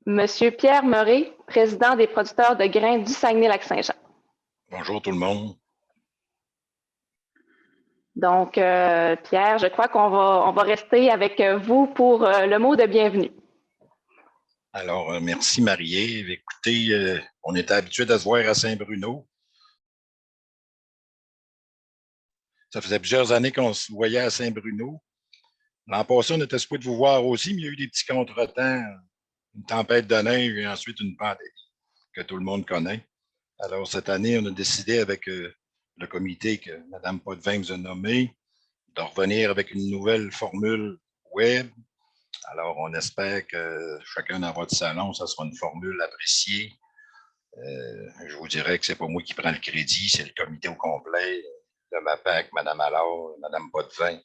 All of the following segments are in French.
Monsieur Pierre Meuret, président des producteurs de grains du Saguenay-Lac-Saint-Jean. Bonjour tout le monde. Donc, Pierre, je crois qu'on va rester avec vous pour le mot de bienvenue. Alors, merci Marie-Ève. Écoutez, on était habitué de se voir à Saint-Bruno. Ça faisait plusieurs années qu'on se voyait à Saint-Bruno. L'an passé, on était supposé de vous voir aussi, mais il y a eu des petits contretemps, une tempête de neige et ensuite une pandémie que tout le monde connaît. Alors, cette année, on a décidé avec le comité que Mme Potvin vous a nommé de revenir avec une nouvelle formule web. Alors, on espère que chacun dans votre salon, ça sera une formule appréciée. Je vous dirais que ce n'est pas moi qui prends le crédit, c'est le comité au complet, le MAPAC, Mme Allard, Mme Potvin,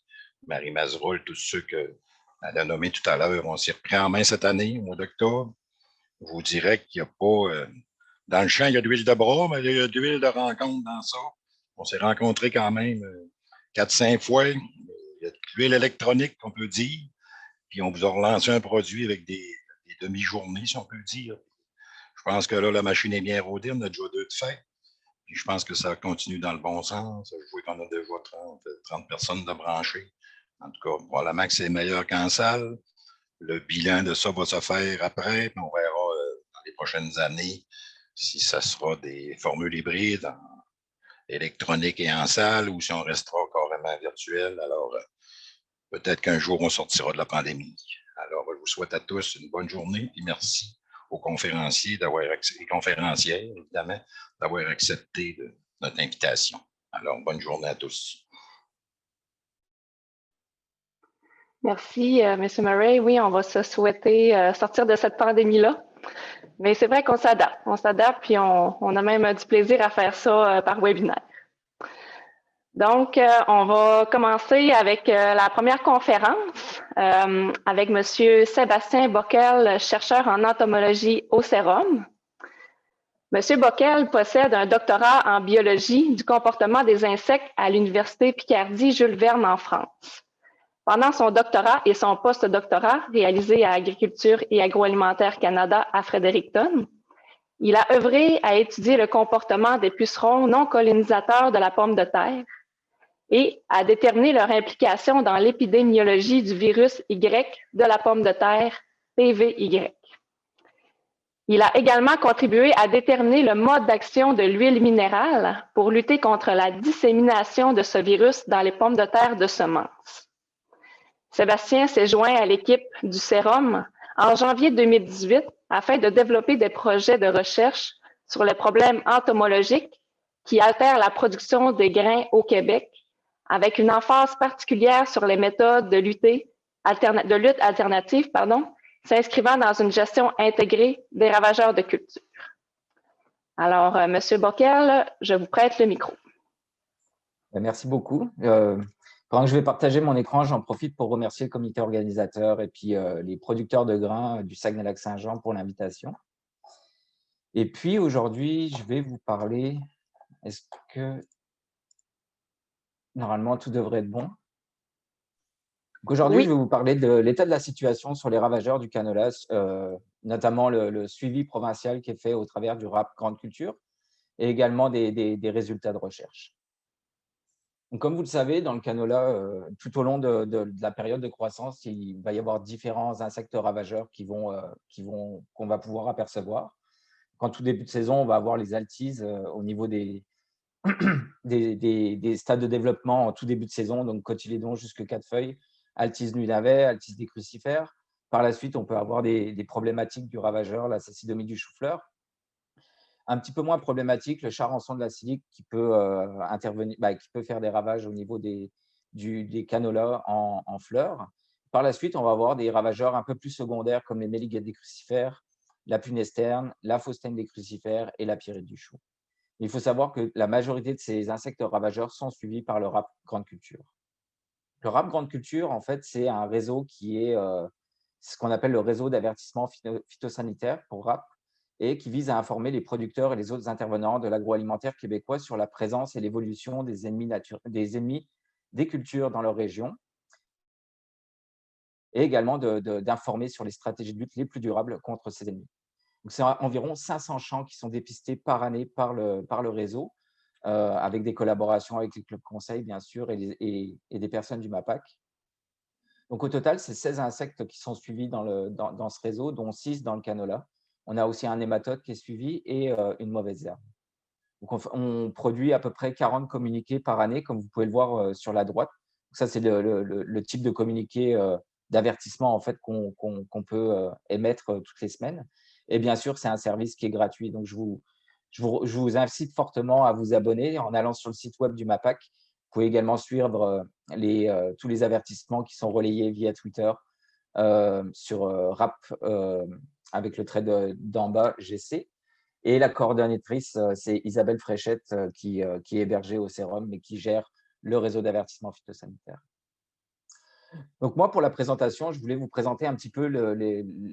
Marie Mazeroul, tous ceux qu'elle a nommés tout à l'heure. On s'y reprend en main cette année, au mois d'octobre. Je vous dirais qu'il n'y a pas... dans le champ, il y a de l'huile de bras, mais il y a de l'huile de rencontre dans ça. On s'est rencontrés quand même 4-5 fois. Il y a de l'huile électronique, qu'on peut dire. Puis on vous a relancé un produit avec des demi-journées, si on peut dire. Je pense que là, la machine est bien rodée. On a déjà 2 de fait. Puis je pense que ça continue dans le bon sens. Je vois qu'on a déjà 30 personnes de branchées. En tout cas, probablement que c'est meilleur qu'en salle. Le bilan de ça va se faire après. Puis on verra dans les prochaines années si ça sera des formules hybrides électroniques et en salle ou si on restera carrément virtuel. Alors, peut-être qu'un jour, on sortira de la pandémie. Alors, je vous souhaite à tous une bonne journée et merci aux conférenciers et conférencières, évidemment, d'avoir accepté notre invitation. Alors, bonne journée à tous. Merci, M. Murray. Oui, on va se souhaiter sortir de cette pandémie-là. Mais c'est vrai qu'on s'adapte. On s'adapte, puis on a même du plaisir à faire ça par webinaire. Donc, on va commencer avec la première conférence avec M. Sébastien Bockel, chercheur en entomologie au Cérum. M. Bockel possède un doctorat en biologie du comportement des insectes à l'Université Picardie-Jules Verne en France. Pendant son doctorat et son post-doctorat réalisé à Agriculture et Agroalimentaire Canada à Fredericton, il a œuvré à étudier le comportement des pucerons non colonisateurs de la pomme de terre et à déterminer leur implication dans l'épidémiologie du virus Y de la pomme de terre, PVY. Il a également contribué à déterminer le mode d'action de l'huile minérale pour lutter contre la dissémination de ce virus dans les pommes de terre de semences. Sébastien s'est joint à l'équipe du Sérum en janvier 2018 afin de développer des projets de recherche sur les problèmes entomologiques qui altèrent la production des grains au Québec, avec une emphase particulière sur les méthodes de lutte alternative, s'inscrivant dans une gestion intégrée des ravageurs de culture. Alors, M. Bockel, je vous prête le micro. Merci beaucoup. Pendant que je vais partager mon écran, j'en profite pour remercier le comité organisateur et puis les producteurs de grains du Saguenay-Lac-Saint-Jean pour l'invitation. Et puis aujourd'hui, je vais vous parler, est-ce que normalement tout devrait être bon? Aujourd'hui, je vais vous parler de l'état de la situation sur les ravageurs du canola, notamment le suivi provincial qui est fait au travers du RAP Grande Culture et également des résultats de recherche. Donc, comme vous le savez, dans le canola, tout au long de la période de croissance, il va y avoir différents insectes ravageurs qu'on va pouvoir apercevoir. Qu'en tout début de saison, on va avoir les altises au niveau des stades de développement en tout début de saison, donc cotylédon jusque 4 feuilles, Altis nuit navet, Altis des crucifères. Par la suite, on peut avoir des problématiques du ravageur, la sacidomie du chou-fleur. Un petit peu moins problématique, le charançon de la silique qui peut intervenir, qui peut faire des ravages au niveau des canolas en fleurs. Par la suite, on va avoir des ravageurs un peu plus secondaires comme les méliguettes des crucifères, la punesterne, la faustène des crucifères et la pyrite du chou. Il faut savoir que la majorité de ces insectes ravageurs sont suivis par le RAP Grande Culture. Le RAP Grande Culture, en fait, c'est un réseau qui est ce qu'on appelle le réseau d'avertissement phytosanitaire pour RAP, et qui vise à informer les producteurs et les autres intervenants de l'agroalimentaire québécois sur la présence et l'évolution des ennemis des cultures dans leur région, et également d'informer sur les stratégies de lutte les plus durables contre ces ennemis. Donc, c'est environ 500 champs qui sont dépistés par année par le réseau, avec des collaborations avec les clubs conseils, bien sûr, et des personnes du MAPAC. Donc, au total, c'est 16 insectes qui sont suivis dans ce réseau, dont 6 dans le canola. On a aussi un nématode qui est suivi et une mauvaise herbe. Donc, on produit à peu près 40 communiqués par année, comme vous pouvez le voir sur la droite. Donc, ça, c'est le type de communiqué d'avertissement en fait, qu'on peut émettre toutes les semaines. Et bien sûr, c'est un service qui est gratuit. Donc, je vous incite fortement à vous abonner en allant sur le site web du MAPAC. Vous pouvez également suivre tous les avertissements qui sont relayés via Twitter sur RAP avec le trait d'en bas GC. Et la coordonnatrice, c'est Isabelle Fréchette qui est hébergée au Sérum, mais qui gère le réseau d'avertissement phytosanitaire. Donc moi, pour la présentation, je voulais vous présenter un petit peu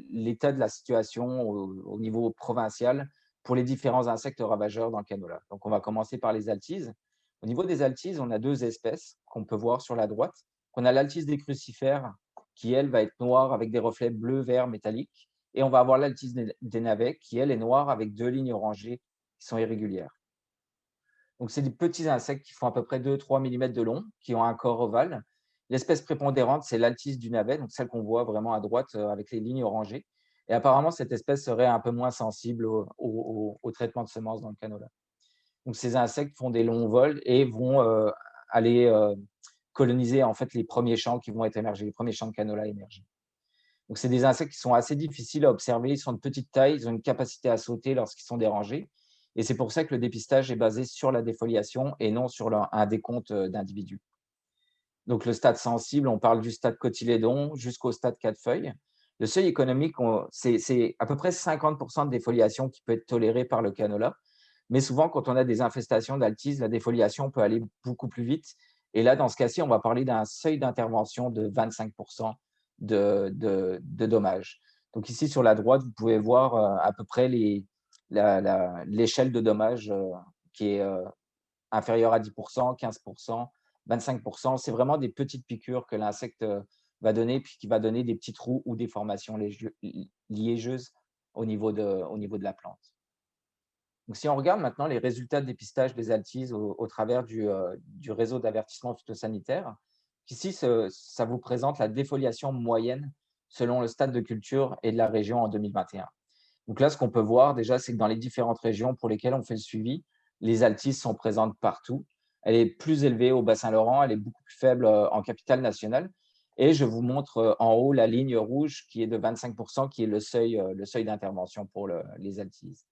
l'état de la situation au niveau provincial pour les différents insectes ravageurs dans le canola. Donc on va commencer par les altises. Au niveau des altises, on a 2 espèces qu'on peut voir sur la droite. On a l'altise des crucifères qui, elle, va être noire avec des reflets bleu-vert métalliques. Et on va avoir l'altise des navets qui, elle, est noire avec 2 lignes orangées qui sont irrégulières. Donc, c'est des petits insectes qui font à peu près 2-3 mm de long, qui ont un corps ovale. L'espèce prépondérante, c'est l'altise du navet, donc celle qu'on voit vraiment à droite avec les lignes orangées. Et apparemment, cette espèce serait un peu moins sensible au traitement de semences dans le canola. Donc, ces insectes font des longs vols et vont aller coloniser en fait les premiers champs qui vont être émergés, les premiers champs de canola émergés. Donc, c'est des insectes qui sont assez difficiles à observer. Ils sont de petite taille, ils ont une capacité à sauter lorsqu'ils sont dérangés. Et c'est pour ça que le dépistage est basé sur la défoliation et non sur un décompte d'individus. Donc, le stade sensible, on parle du stade cotylédon jusqu'au stade 4 feuilles. Le seuil économique, c'est à peu près 50% de défoliation qui peut être tolérée par le canola. Mais souvent, quand on a des infestations d'altise, la défoliation peut aller beaucoup plus vite. Et là, dans ce cas-ci, on va parler d'un seuil d'intervention de 25% de dommages. Donc ici, sur la droite, vous pouvez voir à peu près l'échelle de dommages qui est inférieure à 10%, 15%, 25%. C'est vraiment des petites piqûres que l'insecte va donner, puis qui va donner des petits trous ou des formations liégeuses au niveau de la plante. Donc, si on regarde maintenant les résultats de dépistage des altises au travers du réseau d'avertissement phytosanitaire, ici, ça vous présente la défoliation moyenne selon le stade de culture et de la région en 2021. Donc là, ce qu'on peut voir déjà, c'est que dans les différentes régions pour lesquelles on fait le suivi, les altises sont présentes partout. Elle est plus élevée au Bas-Saint-Laurent, elle est beaucoup plus faible en capitale nationale. Et je vous montre en haut la ligne rouge qui est de 25%, qui est le seuil d'intervention pour les altises.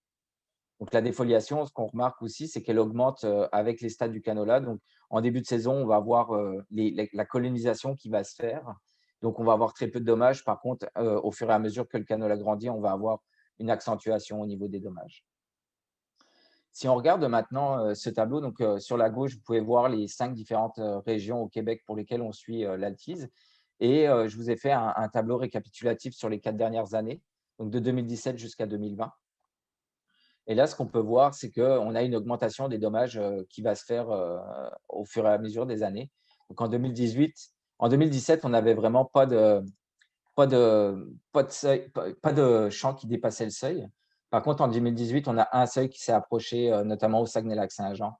Donc, la défoliation, ce qu'on remarque aussi, c'est qu'elle augmente avec les stades du canola. Donc, en début de saison, on va avoir la colonisation qui va se faire. Donc, on va avoir très peu de dommages. Par contre, au fur et à mesure que le canola grandit, on va avoir une accentuation au niveau des dommages. Si on regarde maintenant ce tableau, donc sur la gauche, vous pouvez voir les 5 différentes régions au Québec pour lesquelles on suit l'altise. Et je vous ai fait un tableau récapitulatif sur les 4 dernières années, donc de 2017 jusqu'à 2020. Et là, ce qu'on peut voir, c'est qu'on a une augmentation des dommages qui va se faire au fur et à mesure des années. Donc en 2017, on n'avait vraiment pas de champ qui dépassait le seuil. Par contre, en 2018, on a un seuil qui s'est approché, notamment au Saguenay-Lac-Saint-Jean,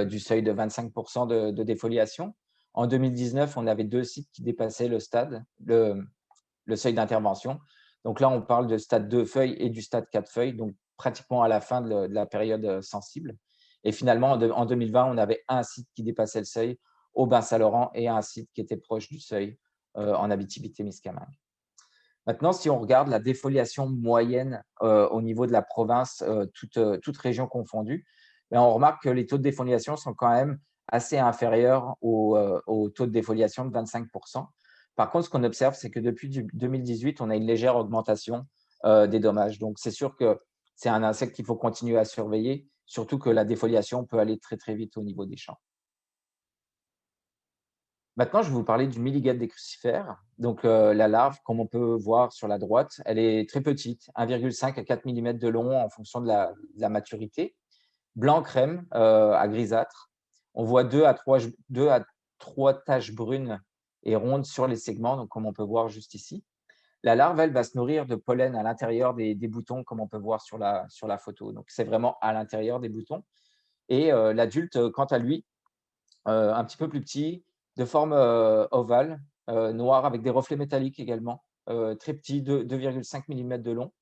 du seuil de 25% de défoliation. En 2019, on avait 2 sites qui dépassaient le seuil d'intervention. Donc là, on parle de stade 2 feuilles et du stade 4 feuilles, donc pratiquement à la fin de la période sensible. Et finalement, en 2020, on avait un site qui dépassait le seuil au Bas-Saint-Laurent et un site qui était proche du seuil en Abitibi-Témiscamingue. Maintenant, si on regarde la défoliation moyenne au niveau de la province, toutes régions confondues, on remarque que les taux de défoliation sont quand même assez inférieurs au taux de défoliation de 25%. Par contre, ce qu'on observe, c'est que depuis 2018, on a une légère augmentation des dommages. Donc, c'est sûr que c'est un insecte qu'il faut continuer à surveiller, surtout que la défoliation peut aller très, très vite au niveau des champs. Maintenant, je vais vous parler du milligate des crucifères. Donc, la larve, comme on peut voir sur la droite, elle est très petite, 1,5 à 4 mm de long en fonction de la maturité. Blanc crème à grisâtre. On voit 2 à 3 taches brunes et ronde sur les segments, donc comme on peut voir juste ici. La larve, elle, va se nourrir de pollen à l'intérieur des boutons, comme on peut voir sur la photo. Donc, c'est vraiment à l'intérieur des boutons. Et l'adulte, quant à lui, un petit peu plus petit, de forme ovale, noir, avec des reflets métalliques également, très petit, 2,5 mm de long.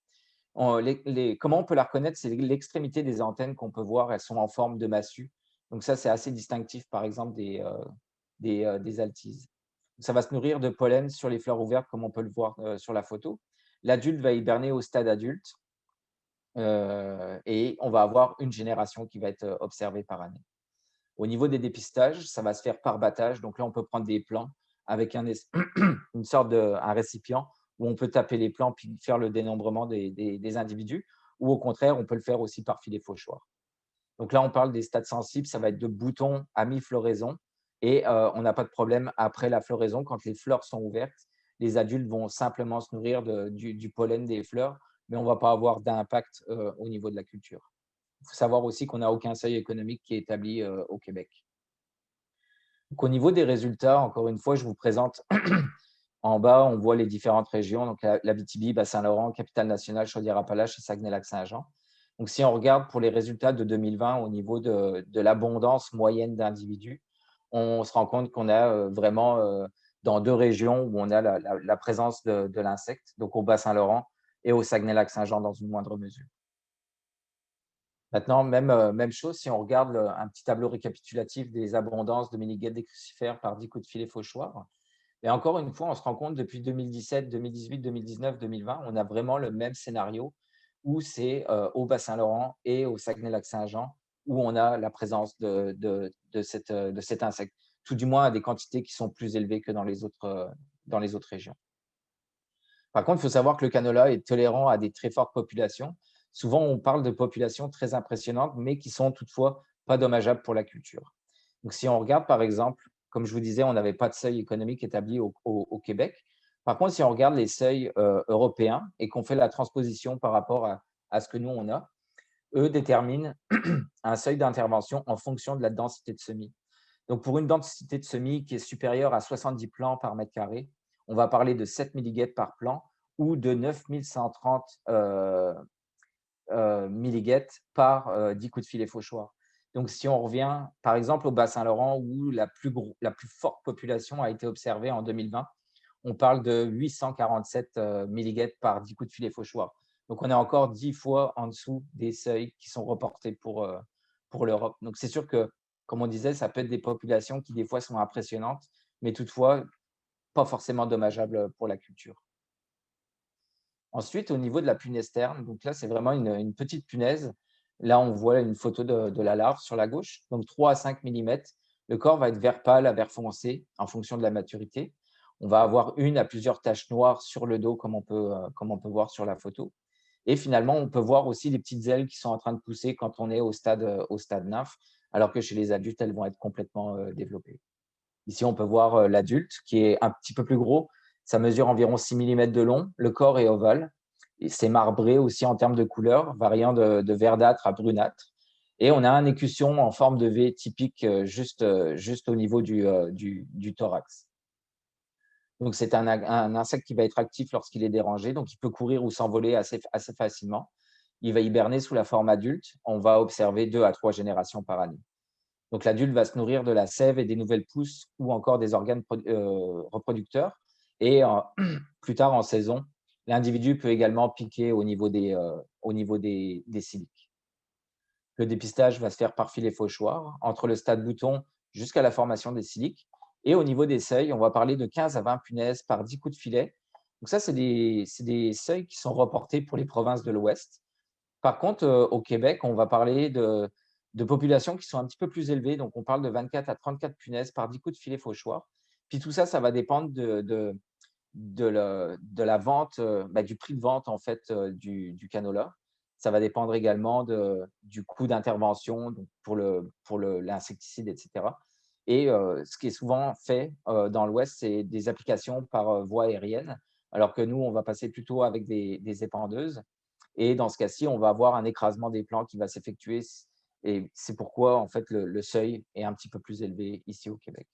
Comment on peut la reconnaître? C'est l'extrémité des antennes qu'on peut voir, elles sont en forme de massue. Donc ça, c'est assez distinctif, par exemple, des altises. Ça va se nourrir de pollen sur les fleurs ouvertes, comme on peut le voir sur la photo. L'adulte va hiberner au stade adulte et on va avoir une génération qui va être observée par année. Au niveau des dépistages, ça va se faire par battage. Donc là, on peut prendre des plants avec une sorte un récipient où on peut taper les plants puis faire le dénombrement des individus, ou au contraire, on peut le faire aussi par filet fauchoir. Donc là, on parle des stades sensibles, ça va être de boutons à mi-floraison et on n'a pas de problème après la floraison. Quand les fleurs sont ouvertes, les adultes vont simplement se nourrir du pollen des fleurs, mais on ne va pas avoir d'impact au niveau de la culture. Il faut savoir aussi qu'on n'a aucun seuil économique qui est établi au Québec. Donc, au niveau des résultats, encore une fois, je vous présente en bas, on voit les différentes régions, donc la BTB, Bas-Saint-Laurent, Capitale-Nationale, Chaudière-Appalaches et Saguenay-Lac-Saint-Jean. Donc, si on regarde pour les résultats de 2020 au niveau de l'abondance moyenne d'individus, on se rend compte qu'on a vraiment dans 2 régions où on a la présence de l'insecte, donc au Bas-Saint-Laurent et au Saguenay-Lac-Saint-Jean dans une moindre mesure. Maintenant, même chose, si on regarde un petit tableau récapitulatif des abondances de mini-guêtres des crucifères par 10 coups de filet fauchoir. Et encore une fois, on se rend compte depuis 2017, 2018, 2019, 2020, on a vraiment le même scénario où c'est au Bas-Saint-Laurent et au Saguenay-Lac-Saint-Jean où on a la présence de cet insecte, tout du moins à des quantités qui sont plus élevées que dans les autres régions. Par contre, il faut savoir que le canola est tolérant à des très fortes populations. Souvent, on parle de populations très impressionnantes, mais qui sont toutefois pas dommageables pour la culture. Donc, si on regarde, par exemple, comme je vous disais, on n'avait pas de seuil économique établi au Québec. Par contre, si on regarde les seuils européens et qu'on fait la transposition par rapport à ce que nous, on a, eux déterminent un seuil d'intervention en fonction de la densité de semis. Donc, pour une densité de semis qui est supérieure à 70 plants par mètre carré, on va parler de 7 milliguettes par plant ou de 9130 milliguettes par 10 coups de filet fauchoir. Donc, si on revient, par exemple, au Bas-Saint-Laurent, où la plus forte population a été observée en 2020, on parle de 847 milliguettes par 10 coups de filet fauchoir. Donc, on est encore 10 fois en dessous des seuils qui sont reportés pour l'Europe. Donc, c'est sûr que, comme on disait, ça peut être des populations qui, des fois, sont impressionnantes, mais toutefois, pas forcément dommageables pour la culture. Ensuite, au niveau de la punaise terne, donc là, c'est vraiment une petite punaise. Là, on voit une photo de la larve sur la gauche, donc 3 à 5 mm. Le corps va être vert pâle à vert foncé en fonction de la maturité. On va avoir une à plusieurs taches noires sur le dos, comme on peut voir sur la photo. Et finalement, on peut voir aussi les petites ailes qui sont en train de pousser quand on est au stade nymphe, alors que chez les adultes, elles vont être complètement développées. Ici, on peut voir l'adulte qui est un petit peu plus gros. Ça mesure environ 6 mm de long. Le corps est ovale. C'est marbré aussi en termes de couleur, variant de verdâtre à brunâtre. Et on a un écusson en forme de V typique juste au niveau du thorax. Donc, c'est un insecte qui va être actif lorsqu'il est dérangé. Donc, il peut courir ou s'envoler assez facilement. Il va hiberner sous la forme adulte. On va observer 2 à 3 générations par année. Donc, l'adulte va se nourrir de la sève et des nouvelles pousses ou encore des organes reproducteurs. Et plus tard en saison, l'individu peut également piquer au niveau des siliques. Le dépistage va se faire par filet fauchoir entre le stade bouton jusqu'à la formation des siliques. Et au niveau des seuils, on va parler de 15 à 20 punaises par 10 coups de filet. Donc ça, c'est des seuils qui sont reportés pour les provinces de l'Ouest. Par contre, au Québec, on va parler de populations qui sont un petit peu plus élevées. Donc, on parle de 24 à 34 punaises par 10 coups de filet fauchoir. Puis tout ça, ça va dépendre de la vente, du prix de vente en fait du canola. Ça va dépendre également du coût d'intervention pour l'insecticide, etc. Et ce qui est souvent fait dans l'Ouest, c'est des applications par voie aérienne, alors que nous, on va passer plutôt avec des épandeuses. Et dans ce cas-ci, on va avoir un écrasement des plants qui va s'effectuer. Et c'est pourquoi, en fait, le seuil est un petit peu plus élevé ici au Québec.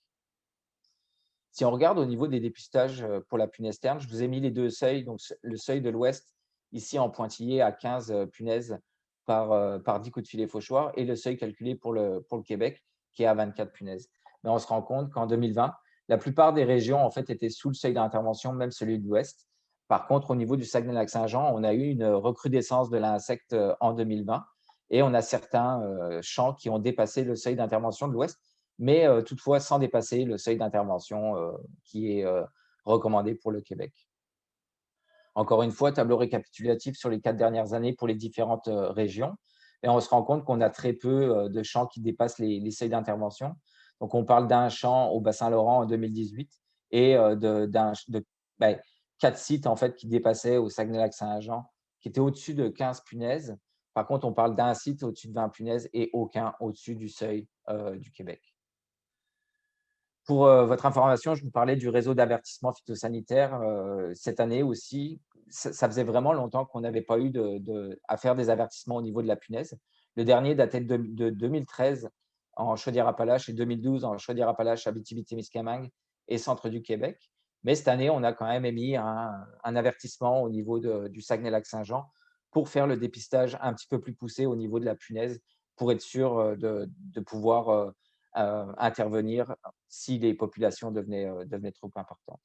Si on regarde au niveau des dépistages pour la punaise terne, je vous ai mis les deux seuils. Donc, le seuil de l'Ouest, ici en pointillé, à 15 punaises par 10 coups de filet fauchoir, et le seuil calculé pour le Québec, qui est à 24 punaises. Mais on se rend compte qu'en 2020, la plupart des régions en fait, étaient sous le seuil d'intervention, même celui de l'Ouest. Par contre, au niveau du Saguenay-Lac-Saint-Jean, on a eu une recrudescence de l'insecte en 2020, et on a certains champs qui ont dépassé le seuil d'intervention de l'Ouest, mais toutefois sans dépasser le seuil d'intervention qui est recommandé pour le Québec. Encore une fois, tableau récapitulatif sur les 4 dernières années pour les différentes régions. Et on se rend compte qu'on a très peu de champs qui dépassent les seuils d'intervention. Donc, on parle d'un champ au Bas-Saint-Laurent en 2018 et de 4 sites en fait, qui dépassaient au Saguenay-Lac-Saint-Jean, qui étaient au-dessus de 15 punaises. Par contre, on parle d'un site au-dessus de 20 punaises et aucun au-dessus du seuil du Québec. Pour votre information, je vous parlais du réseau d'avertissement phytosanitaire cette année aussi. Ça faisait vraiment longtemps qu'on n'avait pas eu à faire des avertissements au niveau de la punaise. Le dernier datait de 2013 en Chaudière-Appalaches et 2012 en Chaudière-Appalaches, Abitibi-Témiscamingue et centre du Québec. Mais cette année, on a quand même émis un avertissement au niveau du Saguenay-Lac-Saint-Jean pour faire le dépistage un petit peu plus poussé au niveau de la punaise, pour être sûr de pouvoir intervenir si les populations devenaient trop importantes.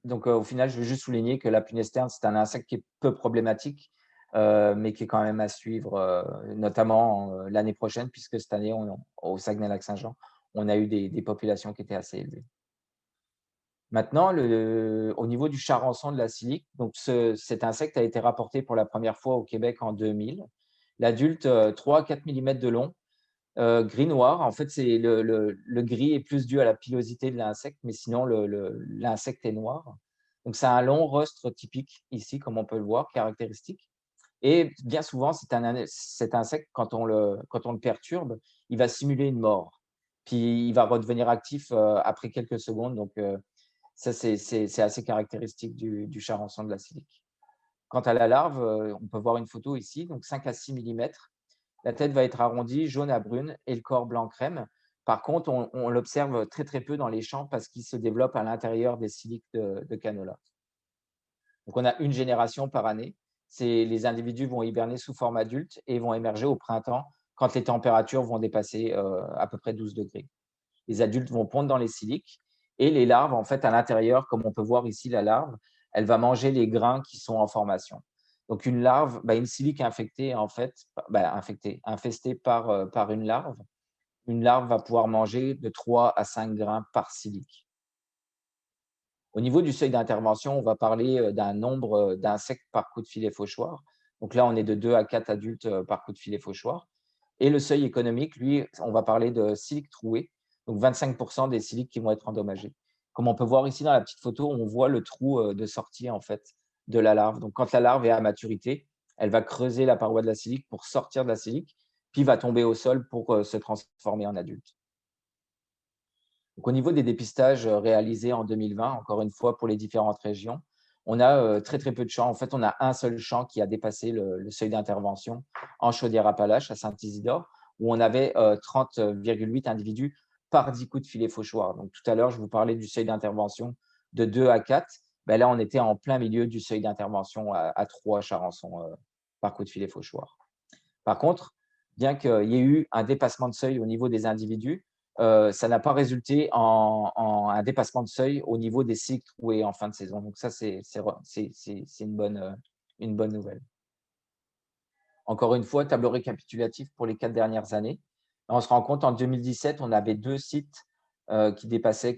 Donc, au final, je veux juste souligner que la punaise terne, c'est un insecte qui est peu problématique, mais qui est quand même à suivre, notamment l'année prochaine, puisque cette année, au Saguenay-Lac-Saint-Jean, on a eu des populations qui étaient assez élevées. Maintenant, au niveau du charançon de la silique, donc cet insecte a été rapporté pour la première fois au Québec en 2000. L'adulte, 3 à 4 mm de long, gris-noir. En fait, c'est le gris est plus dû à la pilosité de l'insecte, mais sinon, l'insecte est noir. Donc, c'est un long rostre typique ici, comme on peut le voir, caractéristique. Et bien souvent, cet insecte, quand on le perturbe, il va simuler une mort. Puis, il va redevenir actif après quelques secondes. Donc, ça, c'est assez caractéristique du charançon de la silique. Quant à la larve, on peut voir une photo ici, donc 5 à 6 mm. La tête va être arrondie, jaune à brune, et le corps blanc crème. Par contre, on l'observe très très peu dans les champs parce qu'il se développe à l'intérieur des siliques de canola. Donc, on a une génération par année. Les individus vont hiberner sous forme adulte et vont émerger au printemps quand les températures vont dépasser à peu près 12 degrés. Les adultes vont pondre dans les siliques et les larves, en fait, à l'intérieur, comme on peut voir ici, la larve, elle va manger les grains qui sont en formation. Donc, une larve, une silique infectée, en fait, infestée par une larve va pouvoir manger de 3 à 5 grains par silique. Au niveau du seuil d'intervention, on va parler d'un nombre d'insectes par coup de filet fauchoir. Donc là, on est de 2 à 4 adultes par coup de filet fauchoir. Et le seuil économique, lui, on va parler de siliques trouées, donc 25% des siliques qui vont être endommagés. Comme on peut voir ici dans la petite photo, on voit le trou de sortie en fait de la larve. Donc quand la larve est à maturité, elle va creuser la paroi de la silique pour sortir de la silique, puis va tomber au sol pour se transformer en adulte. Donc, au niveau des dépistages réalisés en 2020, encore une fois pour les différentes régions, on a très très peu de champs. En fait, on a un seul champ qui a dépassé le seuil d'intervention en Chaudière-Appalaches, à Saint-Isidore, où on avait 30,8 individus par 10 coups de filet fauchoir. Donc, tout à l'heure, je vous parlais du seuil d'intervention de 2 à 4. Là, on était en plein milieu du seuil d'intervention à 3 charançons par coup de filet fauchoir. Par contre, bien qu'il y ait eu un dépassement de seuil au niveau des individus, ça n'a pas résulté en un dépassement de seuil au niveau des cycles troués en fin de saison. Donc ça, c'est une bonne nouvelle. Encore une fois, tableau récapitulatif pour les 4 dernières années. On se rend compte, en 2017, on avait 2 sites qui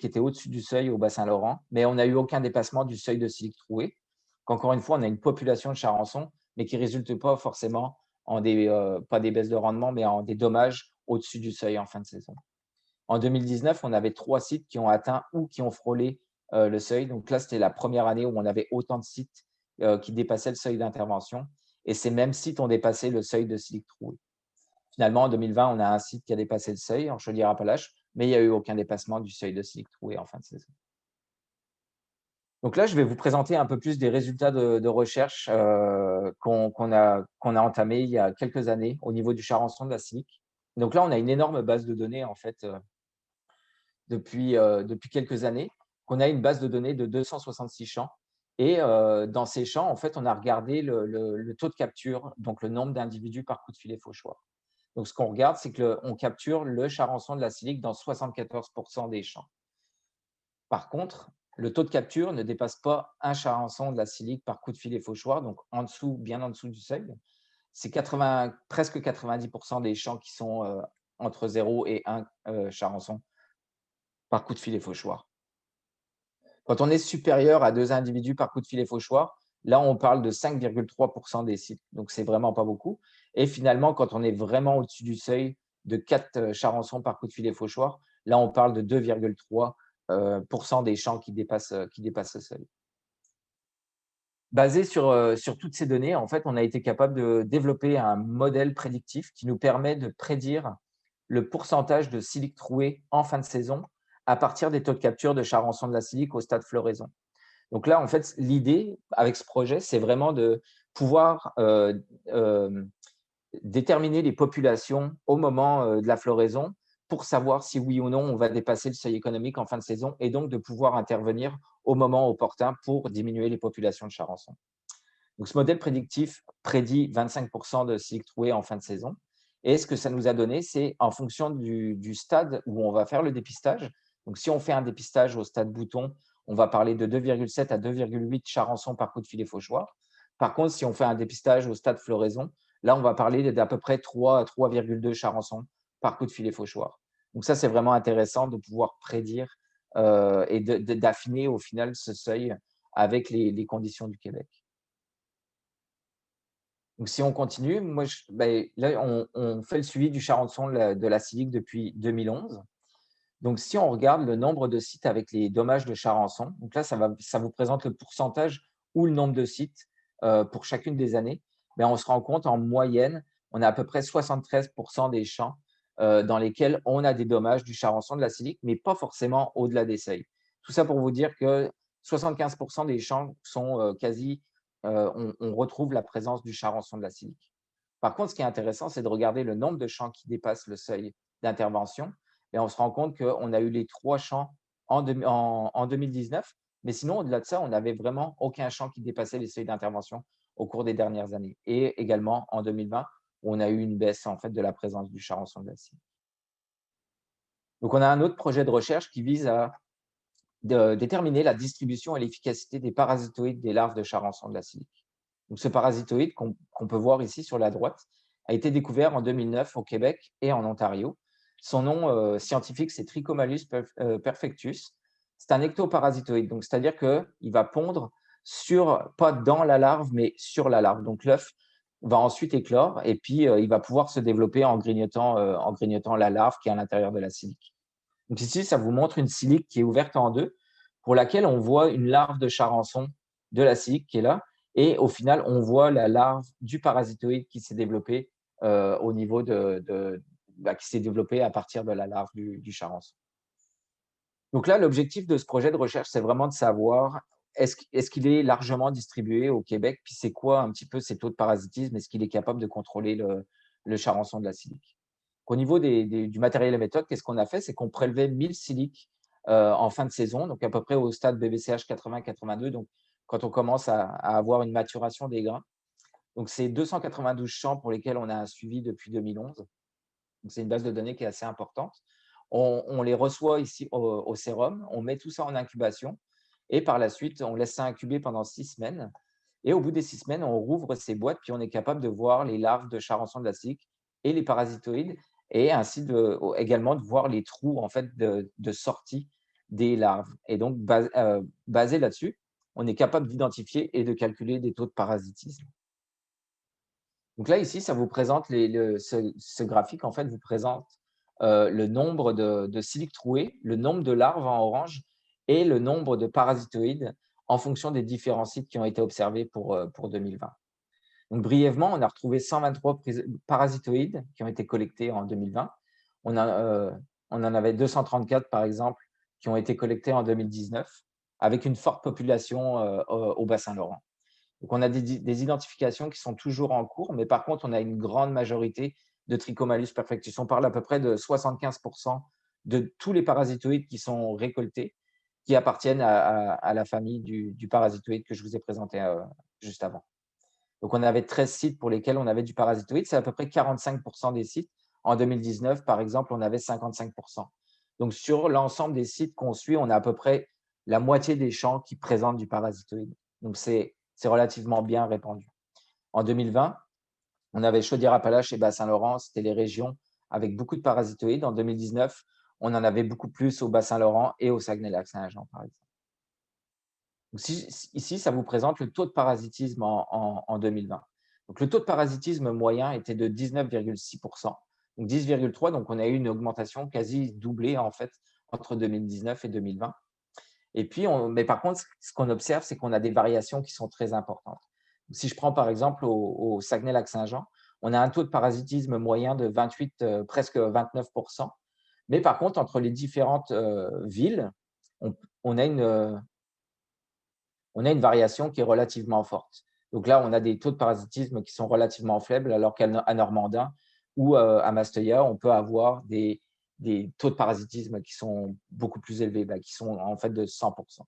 étaient au-dessus du seuil au Bas-Saint-Laurent, mais on n'a eu aucun dépassement du seuil de silique troué. Encore une fois, on a une population de charançons, mais qui ne résulte pas forcément en pas des baisses de rendement, mais en des dommages au-dessus du seuil en fin de saison. En 2019, on avait 3 sites qui ont atteint ou qui ont frôlé le seuil. Donc là, c'était la première année où on avait autant de sites qui dépassaient le seuil d'intervention. Et ces mêmes sites ont dépassé le seuil de silique troué. Finalement, en 2020, on a un site qui a dépassé le seuil en Chaudière-Appalaches, mais il n'y a eu aucun dépassement du seuil de silique troué en fin de saison. Donc là, je vais vous présenter un peu plus des résultats de recherche qu'on a entamés il y a quelques années au niveau du charançon de la silique. Donc là, on a une énorme base de données, en fait, depuis quelques années, qu'on a une base de données de 266 champs. Et dans ces champs, en fait, on a regardé le taux de capture, donc le nombre d'individus par coup de filet fauchoir. Donc, ce qu'on regarde, c'est qu'on capture le charançon de la silique dans 74% des champs. Par contre, le taux de capture ne dépasse pas un charançon de la silique par coup de filet fauchoir, donc en dessous, bien en dessous du seuil. C'est presque 90% des champs qui sont entre 0 et 1 charançon par coup de filet fauchoir. Quand on est supérieur à 2 individus par coup de filet fauchoir, là, on parle de 5,3% des sites. Donc, c'est vraiment pas beaucoup. Et finalement, quand on est vraiment au-dessus du seuil de 4 charançons par coup de filet fauchoir, là, on parle de 2,3% des champs qui dépassent ce seuil. Basé sur toutes ces données, en fait, on a été capable de développer un modèle prédictif qui nous permet de prédire le pourcentage de silique troué en fin de saison à partir des taux de capture de charançon de la silique au stade floraison. Donc là, en fait, l'idée avec ce projet, c'est vraiment de pouvoir déterminer les populations au moment de la floraison pour savoir si oui ou non on va dépasser le seuil économique en fin de saison et donc de pouvoir intervenir au moment opportun pour diminuer les populations de charançon. Donc, ce modèle prédictif prédit 25% de silique troué en fin de saison. Et ce que ça nous a donné, c'est en fonction du stade où on va faire le dépistage. Donc, si on fait un dépistage au stade bouton, on va parler de 2,7 à 2,8 charançons par coup de filet fauchoir. Par contre, si on fait un dépistage au stade floraison, là, on va parler d'à peu près 3 à 3,2 charançons par coup de filet fauchoir. Donc, ça, c'est vraiment intéressant de pouvoir prédire et d'affiner au final ce seuil avec les conditions du Québec. Donc, si on continue, moi, là, on fait le suivi du charançon de la silique depuis 2011. Donc, si on regarde le nombre de sites avec les dommages de charançon, donc là, ça vous présente le pourcentage ou le nombre de sites pour chacune des années. Mais on se rend compte, en moyenne, on a à peu près 73% des champs dans lesquels on a des dommages du charançon de la silique, mais pas forcément au-delà des seuils. Tout ça pour vous dire que 75% des champs sont on retrouve la présence du charançon de la silique. Par contre, ce qui est intéressant, c'est de regarder le nombre de champs qui dépassent le seuil d'intervention. Et on se rend compte qu'on a eu les 3 champs en 2019, mais sinon, au-delà de ça, on n'avait vraiment aucun champ qui dépassait les seuils d'intervention au cours des dernières années. Et également en 2020, où on a eu une baisse en fait, de la présence du charançon de la silique. Donc, on a un autre projet de recherche qui vise à déterminer la distribution et l'efficacité des parasitoïdes des larves de charançon de la silique. Donc, ce parasitoïde qu'on peut voir ici sur la droite a été découvert en 2009 au Québec et en Ontario. Son nom scientifique, c'est Trichomalus perfectus. C'est un ectoparasitoïde, donc c'est-à-dire qu'il va pondre pas dans la larve, mais sur la larve. Donc l'œuf va ensuite éclore et puis il va pouvoir se développer en grignotant la larve qui est à l'intérieur de la silique. Donc ici, ça vous montre une silique qui est ouverte en deux, pour laquelle on voit une larve de charançon de la silique qui est là, et au final, on voit la larve du parasitoïde qui s'est développée au niveau qui s'est développée à partir de la larve du charançon. Donc là, l'objectif de ce projet de recherche, c'est vraiment de savoir est-ce qu'il est largement distribué au Québec, puis c'est quoi un petit peu ses taux de parasitisme, est-ce qu'il est capable de contrôler le charançon de la silique. Au niveau du matériel et méthode, qu'est-ce qu'on a fait? C'est qu'on prélevait 1000 siliques en fin de saison, donc à peu près au stade BBCH 80-82, donc quand on commence à avoir une maturation des grains. Donc, c'est 292 champs pour lesquels on a un suivi depuis 2011. Donc, c'est une base de données qui est assez importante. On les reçoit ici au sérum, on met tout ça en incubation et par la suite, on laisse ça incuber pendant 6 semaines. Et au bout des 6 semaines, on rouvre ces boîtes puis on est capable de voir les larves de charançon de la silique et les parasitoïdes et ainsi également de voir les trous en fait, de sortie des larves. Et donc, basé là-dessus, on est capable d'identifier et de calculer des taux de parasitisme. Donc là, ici, ça vous présente ce graphique, en fait, vous présente le nombre de siliques trouées, le nombre de larves en orange et le nombre de parasitoïdes en fonction des différents sites qui ont été observés pour 2020. Donc, brièvement, on a retrouvé 123 parasitoïdes qui ont été collectés en 2020. On en avait 234, par exemple, qui ont été collectés en 2019, avec une forte population au bassin Laurent. Donc, on a des identifications qui sont toujours en cours, mais par contre, on a une grande majorité de Trichomalus perfectus. On parle à peu près de 75% de tous les parasitoïdes qui sont récoltés, qui appartiennent à la famille du parasitoïde que je vous ai présenté juste avant. Donc, on avait 13 sites pour lesquels on avait du parasitoïde. C'est à peu près 45% des sites. En 2019, par exemple, on avait 55%. Donc, sur l'ensemble des sites qu'on suit, on a à peu près la moitié des champs qui présentent du parasitoïde. Donc, c'est relativement bien répandu. En 2020, on avait Chaudière-Appalaches et Bas-Saint-Laurent. C'était les régions avec beaucoup de parasitoïdes. En 2019, on en avait beaucoup plus au Bas-Saint-Laurent et au Saguenay-Lac-Saint-Jean, par exemple. Donc, ici, ça vous présente le taux de parasitisme en 2020. Donc, le taux de parasitisme moyen était de 19,6%. Donc, 10,3%. Donc, on a eu une augmentation quasi doublée, en fait, entre 2019 et 2020. Et puis, mais par contre, ce qu'on observe, c'est qu'on a des variations qui sont très importantes. Donc, si je prends par exemple au Saguenay-Lac-Saint-Jean, on a un taux de parasitisme moyen de 28, presque 29%. Mais par contre, entre les différentes villes, on a une variation qui est relativement forte. Donc là, on a des taux de parasitisme qui sont relativement faibles, alors qu'à Normandin ou à Masteuillard, on peut avoir des taux de parasitisme qui sont beaucoup plus élevés, qui sont en fait de 100%.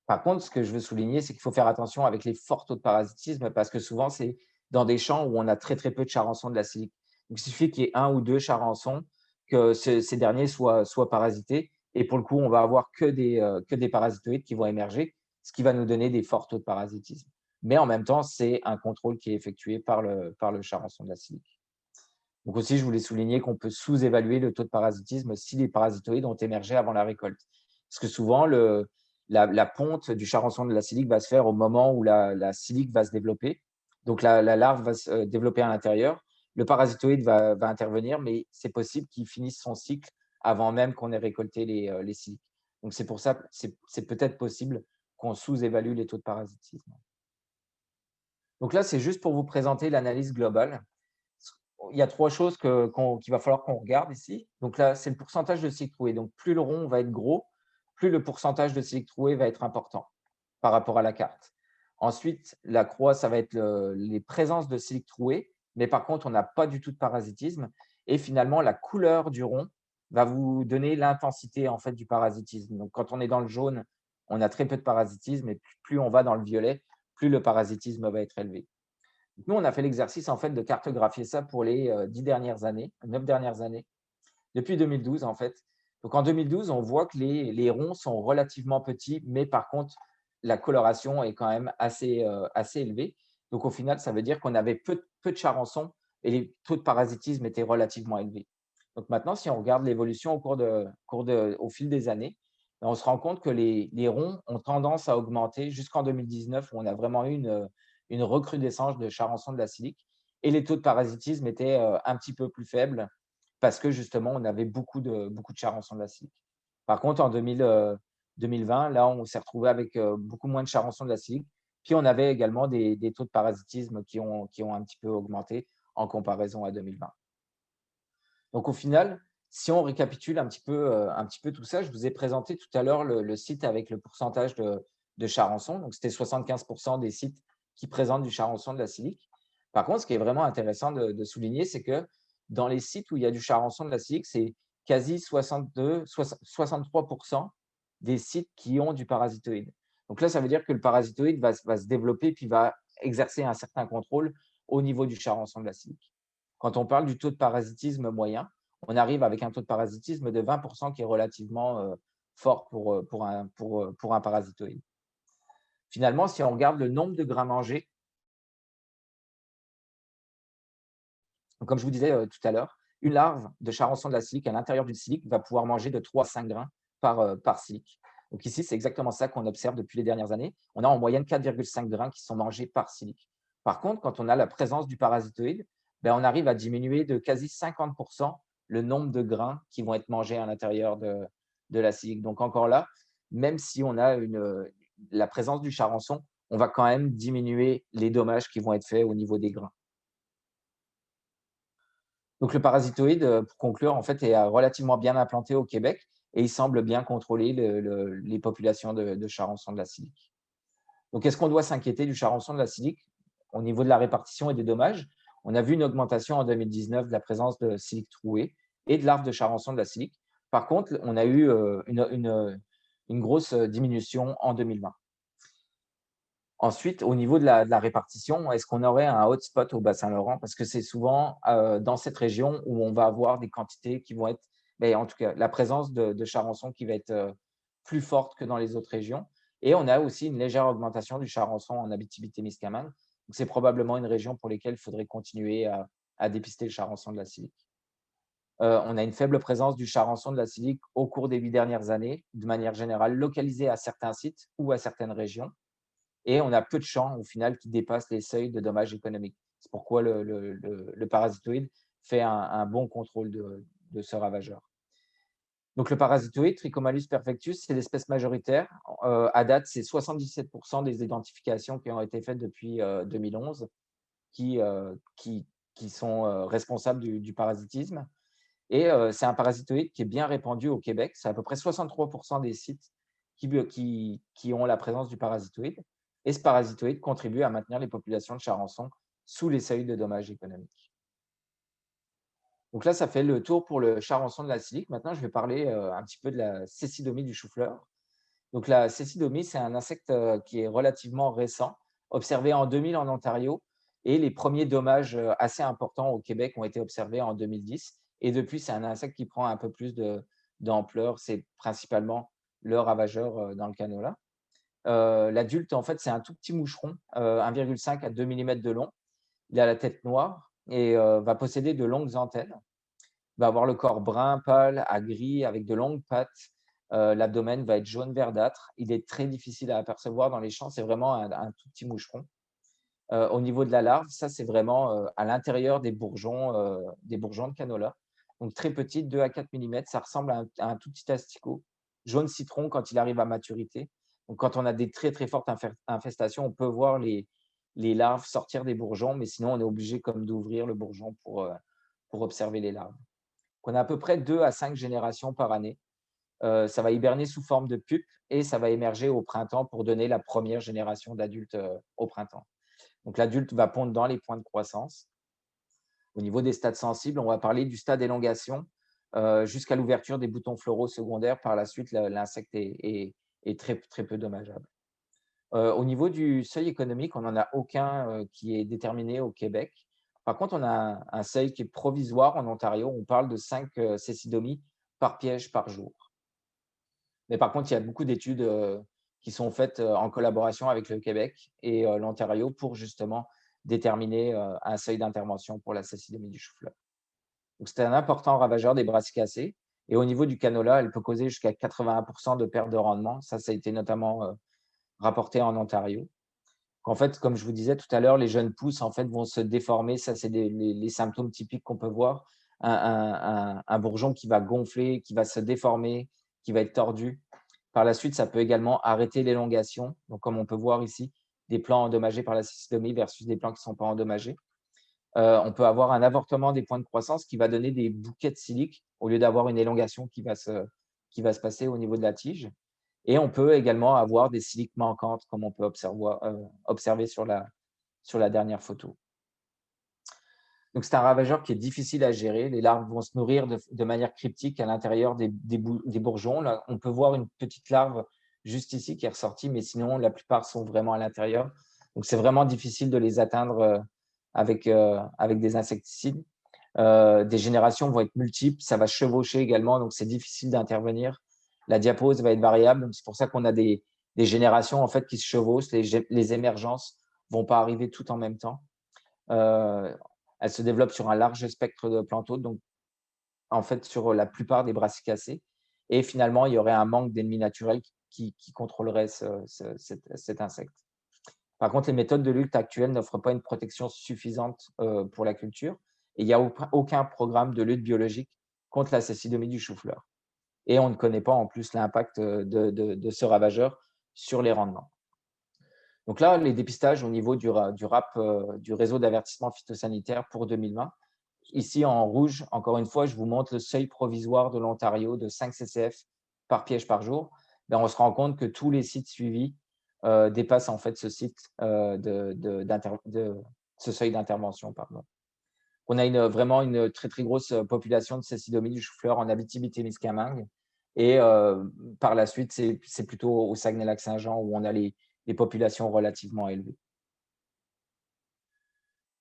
Par contre, ce que je veux souligner, c'est qu'il faut faire attention avec les forts taux de parasitisme parce que souvent, c'est dans des champs où on a très, très peu de charançons de la silique. Donc, il suffit qu'il y ait 1 ou 2 charançons, que ces derniers soient parasités. Et pour le coup, on va avoir que des parasitoïdes qui vont émerger, ce qui va nous donner des forts taux de parasitisme. Mais en même temps, c'est un contrôle qui est effectué par le charançon de la silique. Donc aussi, je voulais souligner qu'on peut sous-évaluer le taux de parasitisme si les parasitoïdes ont émergé avant la récolte. Parce que souvent, la ponte du charançon de la silique va se faire au moment où la silique va se développer. Donc, la larve va se développer à l'intérieur. Le parasitoïde va intervenir, mais c'est possible qu'il finisse son cycle avant même qu'on ait récolté les siliques. Donc, c'est pour ça, c'est peut-être possible qu'on sous-évalue les taux de parasitisme. Donc là, c'est juste pour vous présenter l'analyse globale. Il y a 3 choses qu'il va falloir qu'on regarde ici. Donc là, c'est le pourcentage de silique troué. Donc, plus le rond va être gros, plus le pourcentage de silique troué va être important par rapport à la carte. Ensuite, la croix, ça va être les présences de silique troué, mais par contre, on n'a pas du tout de parasitisme. Et finalement, la couleur du rond va vous donner l'intensité en fait du parasitisme. Donc, quand on est dans le jaune, on a très peu de parasitisme, et plus on va dans le violet, plus le parasitisme va être élevé. Nous, on a fait l'exercice en fait de cartographier ça pour les 9 dernières années, depuis 2012 en fait. Donc en 2012, on voit que les ronds sont relativement petits, mais par contre, la coloration est quand même assez élevée. Donc au final, ça veut dire qu'on avait peu de charançons et les taux de parasitisme étaient relativement élevés. Donc maintenant, si on regarde l'évolution au fil des années, on se rend compte que les ronds ont tendance à augmenter jusqu'en 2019, où on a vraiment eu une recrudescence de charançon de la silique et les taux de parasitisme étaient un petit peu plus faibles parce que justement, on avait beaucoup de charançon de la silique. Par contre, en 2020, là, on s'est retrouvé avec beaucoup moins de charançon de la silique. Puis, on avait également des taux de parasitisme qui ont un petit peu augmenté en comparaison à 2020. Donc, au final, si on récapitule un petit peu tout ça, je vous ai présenté tout à l'heure le site avec le pourcentage de charançon. Donc, c'était 75% des sites qui présentent du charançon de la silique. Par contre, ce qui est vraiment intéressant de souligner, c'est que dans les sites où il y a du charançon de la silique, c'est quasi 63% des sites qui ont du parasitoïde. Donc là, ça veut dire que le parasitoïde va se développer puis va exercer un certain contrôle au niveau du charançon de la silique. Quand on parle du taux de parasitisme moyen, on arrive avec un taux de parasitisme de 20% qui est relativement fort pour un parasitoïde. Finalement, si on regarde le nombre de grains mangés, comme je vous disais tout à l'heure, une larve de charançon de la silique à l'intérieur d'une silique va pouvoir manger de 3 à 5 grains par silique. Donc ici, c'est exactement ça qu'on observe depuis les dernières années. On a en moyenne 4,5 grains qui sont mangés par silique. Par contre, quand on a la présence du parasitoïde, on arrive à diminuer de quasi 50% le nombre de grains qui vont être mangés à l'intérieur de la silique. Donc encore là, même si on a la présence du charançon, on va quand même diminuer les dommages qui vont être faits au niveau des grains. Donc le parasitoïde, pour conclure, en fait, est relativement bien implanté au Québec et il semble bien contrôler les populations de charançon de la silique. Donc, est-ce qu'on doit s'inquiéter du charançon de la silique? au niveau de la répartition et des dommages, on a vu une augmentation en 2019 de la présence de silique troué et de larves de charançon de la silique. Par contre, on a eu une grosse diminution en 2020. Ensuite, au niveau de la répartition, est-ce qu'on aurait un hotspot au Bas-Saint-Laurent? Parce que c'est souvent dans cette région où on va avoir des quantités qui vont être, en tout cas, la présence de charançon qui va être plus forte que dans les autres régions. Et on a aussi une légère augmentation du charançon en Abitibi-Témiscamingue. Donc, c'est probablement une région pour laquelle il faudrait continuer à dépister le charançon de la silique. On a une faible présence du charançon de la silique au cours des 8 dernières années, de manière générale, localisée à certains sites ou à certaines régions. Et on a peu de champs, au final, qui dépassent les seuils de dommages économiques. C'est pourquoi le parasitoïde fait un bon contrôle de ce ravageur. Donc, le parasitoïde, Trichomalus perfectus, c'est l'espèce majoritaire. À date, c'est 77% des identifications qui ont été faites depuis 2011 qui sont responsables du parasitisme. Et c'est un parasitoïde qui est bien répandu au Québec. C'est à peu près 63% des sites qui ont la présence du parasitoïde. Et ce parasitoïde contribue à maintenir les populations de charançon sous les seuils de dommages économiques. Donc là, ça fait le tour pour le charançon de la silique. Maintenant, je vais parler un petit peu de la cécidomie du chou-fleur. Donc la cécidomie, c'est un insecte qui est relativement récent, observé en 2000 en Ontario. Et les premiers dommages assez importants au Québec ont été observés en 2010. Et depuis, c'est un insecte qui prend un peu plus d'ampleur. C'est principalement le ravageur dans le canola. L'adulte, en fait, c'est un tout petit moucheron, 1,5 à 2 mm de long. Il a la tête noire et va posséder de longues antennes. Il va avoir le corps brun pâle à gris avec de longues pattes. L'abdomen va être jaune verdâtre. Il est très difficile à apercevoir dans les champs. C'est vraiment un tout petit moucheron. Au niveau de la larve, ça, c'est vraiment à l'intérieur des bourgeons de canola. Donc, très petit, 2 à 4 mm. Ça ressemble à un tout petit asticot, jaune citron quand il arrive à maturité. Donc, quand on a des très, très fortes infestations, on peut voir les larves sortir des bourgeons, mais sinon, on est obligé comme d'ouvrir le bourgeon pour observer les larves. Donc, on a à peu près 2 à 5 générations par année. Ça va hiberner sous forme de pupe et ça va émerger au printemps pour donner la première génération d'adultes au printemps. Donc, l'adulte va pondre dans les points de croissance. Au niveau des stades sensibles, on va parler du stade élongation jusqu'à l'ouverture des boutons floraux secondaires. Par la suite, l'insecte est très, très peu dommageable. Au niveau du seuil économique, on n'en a aucun qui est déterminé au Québec. Par contre, on a un seuil qui est provisoire en Ontario. On parle de 5 cécidomies par piège par jour. Mais par contre, il y a beaucoup d'études qui sont faites en collaboration avec le Québec et l'Ontario pour justement déterminer un seuil d'intervention pour la cécidomie du chou-fleur. Donc, c'est un important ravageur des brassicacées. Et au niveau du canola, elle peut causer jusqu'à 81% de perte de rendement. Ça a été notamment rapporté en Ontario. En fait, comme je vous disais tout à l'heure, les jeunes pousses en fait, vont se déformer. Ça, c'est les symptômes typiques qu'on peut voir. Un bourgeon qui va gonfler, qui va se déformer, qui va être tordu. Par la suite, ça peut également arrêter l'élongation. Donc, comme on peut voir ici, des plants endommagés par la cécidomie versus des plants qui ne sont pas endommagés. On peut avoir un avortement des points de croissance qui va donner des bouquets de silique au lieu d'avoir une élongation qui va se passer au niveau de la tige. Et on peut également avoir des siliques manquantes, comme on peut observer sur la dernière photo. Donc, c'est un ravageur qui est difficile à gérer. Les larves vont se nourrir de manière cryptique à l'intérieur des bourgeons. Là, on peut voir une petite larve juste ici qui est ressortie, mais sinon, la plupart sont vraiment à l'intérieur. Donc, c'est vraiment difficile de les atteindre avec des insecticides. Des générations vont être multiples. Ça va chevaucher également, donc c'est difficile d'intervenir. La diapose va être variable. C'est pour ça qu'on a des générations en fait, qui se chevauchent. Les émergences ne vont pas arriver tout en même temps. Elle se développe sur un large spectre de plantes, donc en fait sur la plupart des brassicacées. Et finalement, il y aurait un manque d'ennemis naturels qui contrôlerait cet insecte. Par contre, les méthodes de lutte actuelles n'offrent pas une protection suffisante pour la culture et il n'y a aucun programme de lutte biologique contre la cécidomie du chou-fleur. Et on ne connaît pas en plus l'impact de ce ravageur sur les rendements. Donc là, les dépistages au niveau du RAP, du réseau d'avertissement phytosanitaire pour 2020. Ici, en rouge, encore une fois, je vous montre le seuil provisoire de l'Ontario de 5 CCF par piège par jour. On se rend compte que tous les sites suivis dépasse en fait ce ce seuil d'intervention, pardon. On a vraiment une très très grosse population de cécidomyie du chou-fleur en Abitibi-Témiscamingue. Et par la suite, c'est plutôt au Saguenay-Lac-Saint-Jean où on a les populations relativement élevées.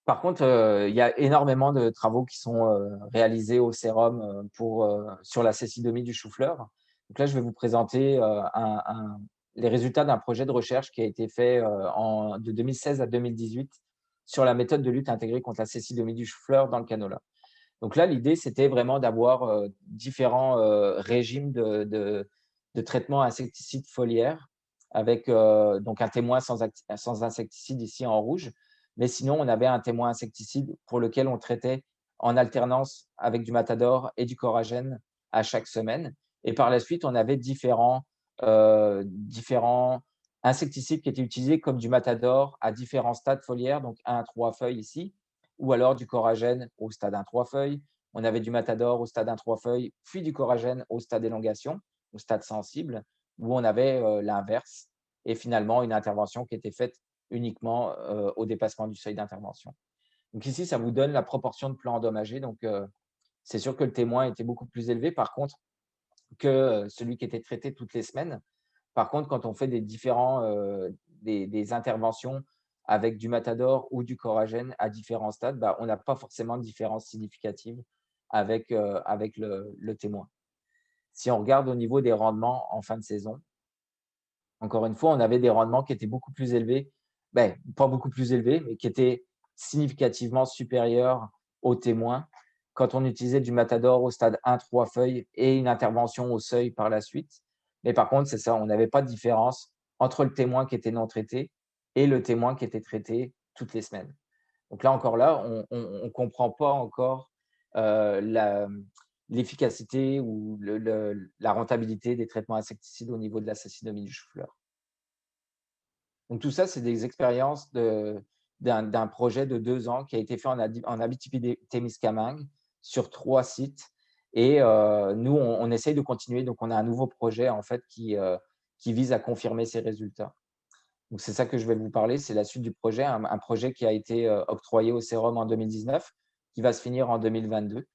Par contre, il y a énormément de travaux qui sont réalisés au sérum sur la cécidomie du chou-fleur. Donc là, je vais vous présenter les résultats d'un projet de recherche qui a été fait de 2016 à 2018 sur la méthode de lutte intégrée contre la cécidomie du chou-fleur dans le canola. Donc là, l'idée, c'était vraiment d'avoir différents régimes de traitement insecticide foliaire avec donc un témoin sans insecticide ici en rouge. Mais sinon, on avait un témoin insecticide pour lequel on traitait en alternance avec du Matador et du Coragène à chaque semaine. Et par la suite, on avait différents insecticides qui étaient utilisés comme du Matador à différents stades foliaires, donc 1 à 3 feuilles ici, ou alors du Coragène au stade 1-3 feuilles. On avait du Matador au stade 1-3 feuilles, puis du Coragène au stade élongation, au stade sensible, où on avait l'inverse, et finalement une intervention qui était faite uniquement au dépassement du seuil d'intervention. Donc ici, ça vous donne la proportion de plants endommagés. Donc c'est sûr que le témoin était beaucoup plus élevé, par contre, que celui qui était traité toutes les semaines. Par contre, quand on fait des interventions avec du Matador ou du Coragène à différents stades, on n'a pas forcément de différence significative avec le témoin. Si on regarde au niveau des rendements en fin de saison, encore une fois, on avait des rendements qui étaient beaucoup plus élevés, pas beaucoup plus élevés, mais qui étaient significativement supérieurs au témoin quand on utilisait du Matador au stade 1-3 feuilles et une intervention au seuil par la suite. Mais par contre, c'est ça, on n'avait pas de différence entre le témoin qui était non traité et le témoin qui était traité toutes les semaines. Donc là, encore là, on ne comprend pas encore l'efficacité ou la rentabilité des traitements insecticides au niveau de la cécidomie du chou-fleur. Donc tout ça, c'est des expériences d'un projet de 2 ans qui a été fait en Abitibi-Témiscamingue sur 3 sites. Et nous, on essaye de continuer. Donc, on a un nouveau projet en fait qui vise à confirmer ces résultats. Donc, c'est ça que je vais vous parler. C'est la suite du projet, un projet qui a été octroyé au sérum en 2019, qui va se finir en 2022.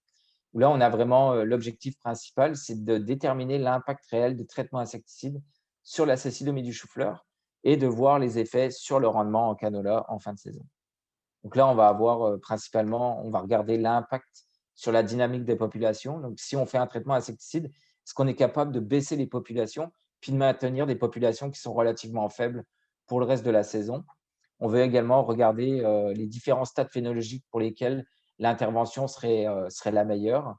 Où là, on a vraiment l'objectif principal, c'est de déterminer l'impact réel des traitements insecticides sur la cécidomie du chou-fleur et de voir les effets sur le rendement en canola en fin de saison. Donc là, on va avoir principalement, on va regarder l'impact sur la dynamique des populations. Donc, si on fait un traitement insecticide, est-ce qu'on est capable de baisser les populations puis de maintenir des populations qui sont relativement faibles pour le reste de la saison? On veut également regarder les différents stades phénologiques pour lesquels l'intervention serait la meilleure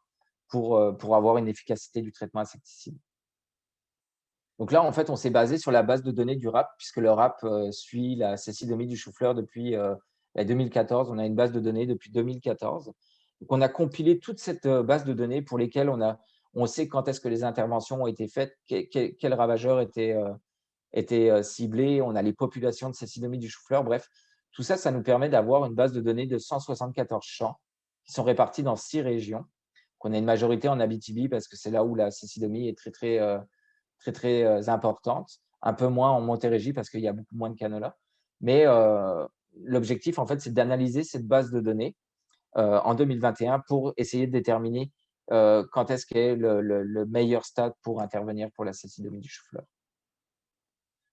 pour avoir une efficacité du traitement insecticide. Donc là, en fait, on s'est basé sur la base de données du RAP, puisque le RAP suit la cécidomie du chou-fleur depuis 2014. On a une base de données depuis 2014. Donc, on a compilé toute cette base de données pour lesquelles on sait quand est-ce que les interventions ont été faites, quels ravageurs étaient ciblés. On a les populations de cécidomie du chou-fleur. Bref, tout ça, ça nous permet d'avoir une base de données de 174 champs qui sont répartis dans 6 régions. On a une majorité en Abitibi parce que c'est là où la cécidomie est très importante, un peu moins en Montérégie parce qu'il y a beaucoup moins de canola. Mais l'objectif, en fait, c'est d'analyser cette base de données en 2021 pour essayer de déterminer quand est-ce qu'est le meilleur stade pour intervenir pour la cécidomie du chou-fleur.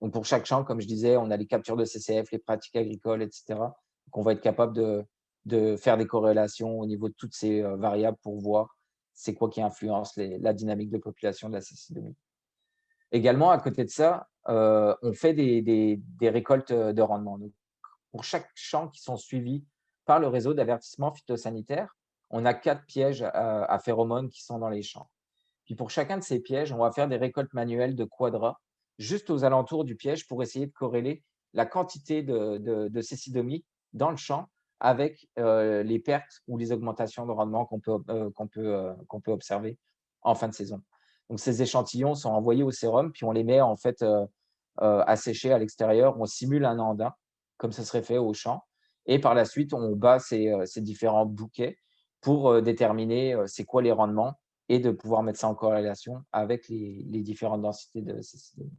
Donc, pour chaque champ, comme je disais, on a les captures de CCF, les pratiques agricoles, etc. Donc, on va être capable de faire des corrélations au niveau de toutes ces variables pour voir c'est quoi qui influence la dynamique de population de la cécidomie. Également, à côté de ça, on fait des récoltes de rendement. Donc, pour chaque champ qui sont suivis par le réseau d'avertissement phytosanitaire, on a 4 pièges à phéromones qui sont dans les champs. Puis pour chacun de ces pièges, on va faire des récoltes manuelles de quadras juste aux alentours du piège pour essayer de corréler la quantité de cécidomie dans le champ avec les pertes ou les augmentations de rendement qu'on peut observer en fin de saison. Donc, ces échantillons sont envoyés au sérum, puis on les met en fait à sécher à l'extérieur. On simule un andin, comme ce serait fait au champ. Et par la suite, on bat ces différents bouquets pour déterminer c'est quoi les rendements et de pouvoir mettre ça en corrélation avec les différentes densités de cécidomie.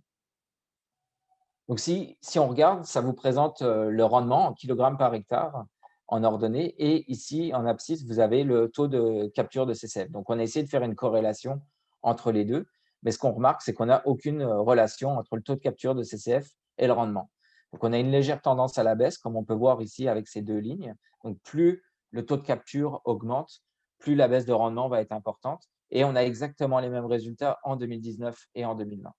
Donc, si on regarde, ça vous présente le rendement en kilogrammes par hectare en ordonnée. Et ici, en abscisse, vous avez le taux de capture de CCF. Donc, on a essayé de faire une corrélation entre les deux. Mais ce qu'on remarque, c'est qu'on n'a aucune relation entre le taux de capture de CCF et le rendement. Donc, on a une légère tendance à la baisse, comme on peut voir ici avec ces deux lignes. Donc, plus le taux de capture augmente, plus la baisse de rendement va être importante. Et on a exactement les mêmes résultats en 2019 et en 2020.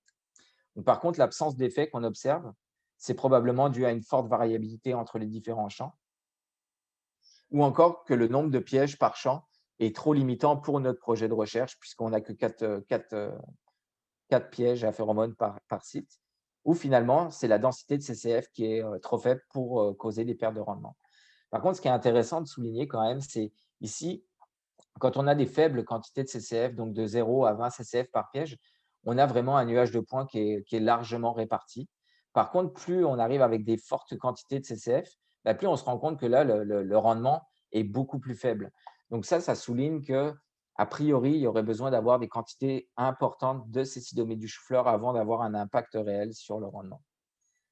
Donc, par contre, l'absence d'effet qu'on observe, c'est probablement dû à une forte variabilité entre les différents champs, ou encore que le nombre de pièges par champ est trop limitant pour notre projet de recherche, puisqu'on n'a que 4 pièges à phéromones par site, ou finalement, c'est la densité de CCF qui est trop faible pour causer des pertes de rendement. Par contre, ce qui est intéressant de souligner quand même, c'est ici, quand on a des faibles quantités de CCF, donc de 0 à 20 CCF par piège, on a vraiment un nuage de points qui est largement réparti. Par contre, plus on arrive avec des fortes quantités de CCF, plus on se rend compte que là, le rendement est beaucoup plus faible. Donc ça souligne que a priori, il y aurait besoin d'avoir des quantités importantes de cécidomydes du chou-fleur avant d'avoir un impact réel sur le rendement.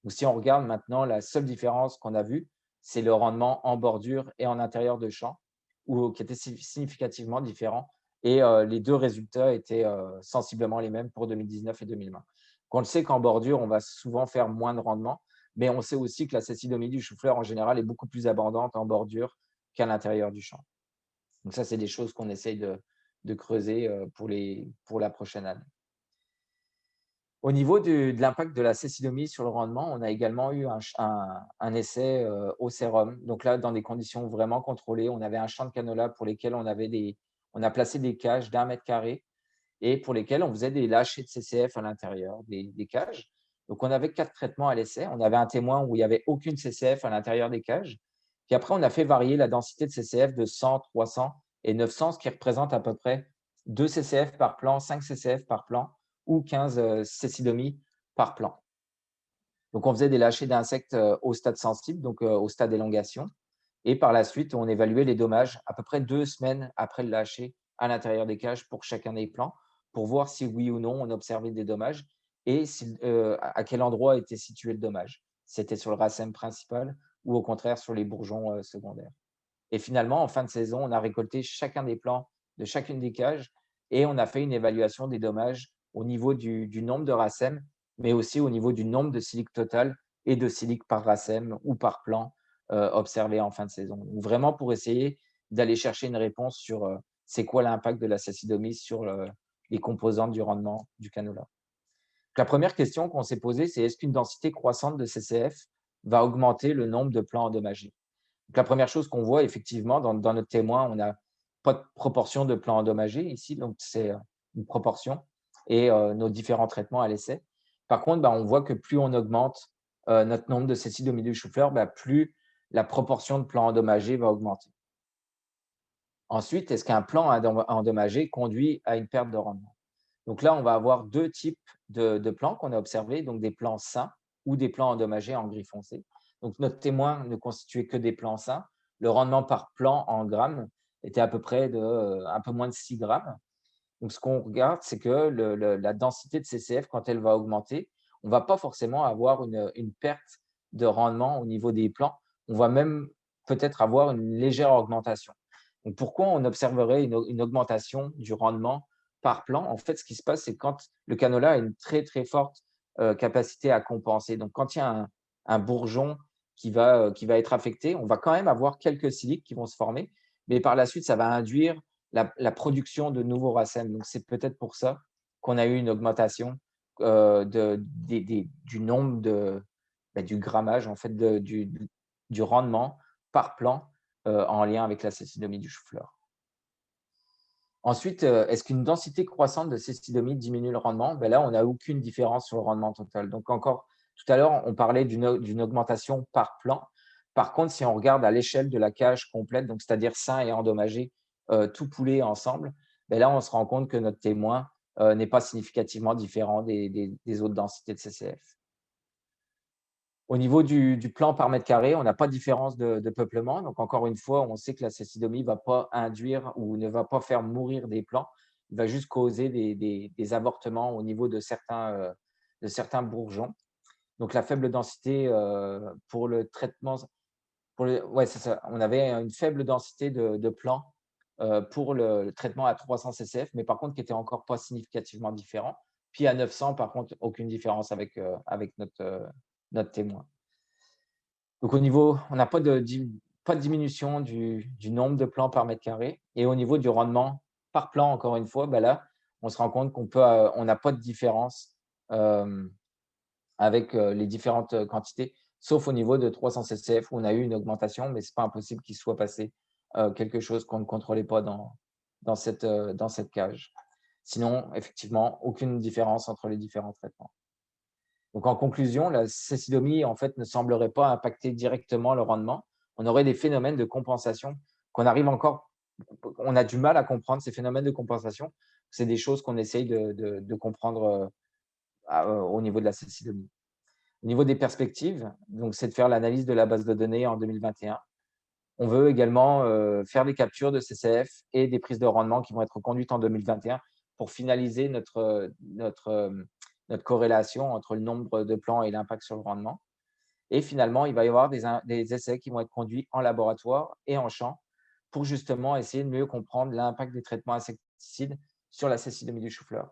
Donc, si on regarde maintenant, la seule différence qu'on a vue, c'est le rendement en bordure et en intérieur de champ, qui était significativement différent. Et les deux résultats étaient sensiblement les mêmes pour 2019 et 2020. Donc, on le sait qu'en bordure, on va souvent faire moins de rendement, mais on sait aussi que la cécidomydie du chou-fleur, en général, est beaucoup plus abondante en bordure qu'à l'intérieur du champ. Donc ça, c'est des choses qu'on essaye de creuser pour la prochaine année. Au niveau de l'impact de la cécidomyie sur le rendement, on a également eu un essai au sérum. Donc là, dans des conditions vraiment contrôlées, on avait un champ de canola pour lesquels on a placé des cages d'1 mètre carré et pour lesquels on faisait des lâchers de CCF à l'intérieur des cages. Donc, on avait 4 traitements à l'essai. On avait un témoin où il n'y avait aucune CCF à l'intérieur des cages. Puis après, on a fait varier la densité de CCF de 100, 300 et 900, ce qui représente à peu près 2 CCF par plan, 5 CCF par plan ou 15 cécidomies par plan. Donc, on faisait des lâchers d'insectes au stade sensible, donc au stade d'élongation. Et par la suite, on évaluait les dommages à peu près 2 semaines après le lâcher à l'intérieur des cages pour chacun des plants, pour voir si oui ou non on observait des dommages et à quel endroit était situé le dommage. C'était sur le racème principal ou au contraire sur les bourgeons secondaires. Et finalement, en fin de saison, on a récolté chacun des plants de chacune des cages et on a fait une évaluation des dommages au niveau du nombre de racèmes, mais aussi au niveau du nombre de siliques total et de siliques par racème ou par plant observés en fin de saison. Donc, vraiment pour essayer d'aller chercher une réponse sur c'est quoi l'impact de la cécidomyie sur les composantes du rendement du canola. Donc, la première question qu'on s'est posée, c'est est-ce qu'une densité croissante de CCF va augmenter le nombre de plants endommagés? Donc, la première chose qu'on voit effectivement dans notre témoin, on n'a pas de proportion de plants endommagés ici, donc c'est une proportion et nos différents traitements à l'essai. Par contre, on voit que plus on augmente notre nombre de cécidomydes du chou-fleur, plus la proportion de plants endommagés va augmenter. Ensuite, est-ce qu'un plant endommagé conduit à une perte de rendement? Donc là, on va avoir deux types de plants qu'on a observés, donc des plants sains ou des plants endommagés en gris foncé. Donc notre témoin ne constituait que des plants sains. Le rendement par plant en grammes était à peu près de un peu moins de 6 grammes. Donc ce qu'on regarde, c'est que la densité de CCF, quand elle va augmenter, on ne va pas forcément avoir une perte de rendement au niveau des plants. On va même peut-être avoir une légère augmentation. Donc pourquoi on observerait une augmentation du rendement par plant? En fait, ce qui se passe, c'est quand le canola a une très, très forte capacité à compenser. Donc, quand il y a un bourgeon qui va être affecté, on va quand même avoir quelques siliques qui vont se former, mais par la suite, ça va induire la production de nouveaux racèmes. Donc, c'est peut-être pour ça qu'on a eu une augmentation du nombre du grammage, en fait, du rendement par plant en lien avec la cécidomyie du chou-fleur. Ensuite, est-ce qu'une densité croissante de cécidomydes diminue le rendement? Là, on n'a aucune différence sur le rendement total. Donc encore, tout à l'heure, on parlait d'une augmentation par plant. Par contre, si on regarde à l'échelle de la cage complète, donc c'est-à-dire sain et endommagé, tout poulé ensemble, là, on se rend compte que notre témoin n'est pas significativement différent des autres densités de CCF. Au niveau du plan par mètre carré, on n'a pas de différence de peuplement. Donc, encore une fois, on sait que la cécidomyie ne va pas induire ou ne va pas faire mourir des plants. Il va juste causer des avortements au niveau de certains bourgeons. Donc, la faible densité pour le traitement, ouais, c'est ça. On avait une faible densité de plants pour le traitement à 300 ccF, mais par contre, qui était encore pas significativement différent. Puis à 900, par contre, aucune différence avec notre témoin. Donc, au niveau, on n'a pas de diminution du nombre de plants par mètre carré. Et au niveau du rendement par plan, encore une fois, là, on se rend compte on n'a pas de différence avec les différentes quantités, sauf au niveau de 300 ccF où on a eu une augmentation, mais ce n'est pas impossible qu'il soit passé quelque chose qu'on ne contrôlait pas dans cette cage. Sinon, effectivement, aucune différence entre les différents traitements. Donc, en conclusion, la cécidomyie, en fait, ne semblerait pas impacter directement le rendement. On aurait des phénomènes de compensation on a du mal à comprendre ces phénomènes de compensation. C'est des choses qu'on essaye de comprendre au niveau de la cécidomyie. Au niveau des perspectives, donc c'est de faire l'analyse de la base de données en 2021. On veut également faire des captures de CCF et des prises de rendement qui vont être conduites en 2021 pour finaliser notre corrélation entre le nombre de plants et l'impact sur le rendement. Et finalement, il va y avoir des essais qui vont être conduits en laboratoire et en champ pour justement essayer de mieux comprendre l'impact des traitements insecticides sur la cécidomyie du chou-fleur.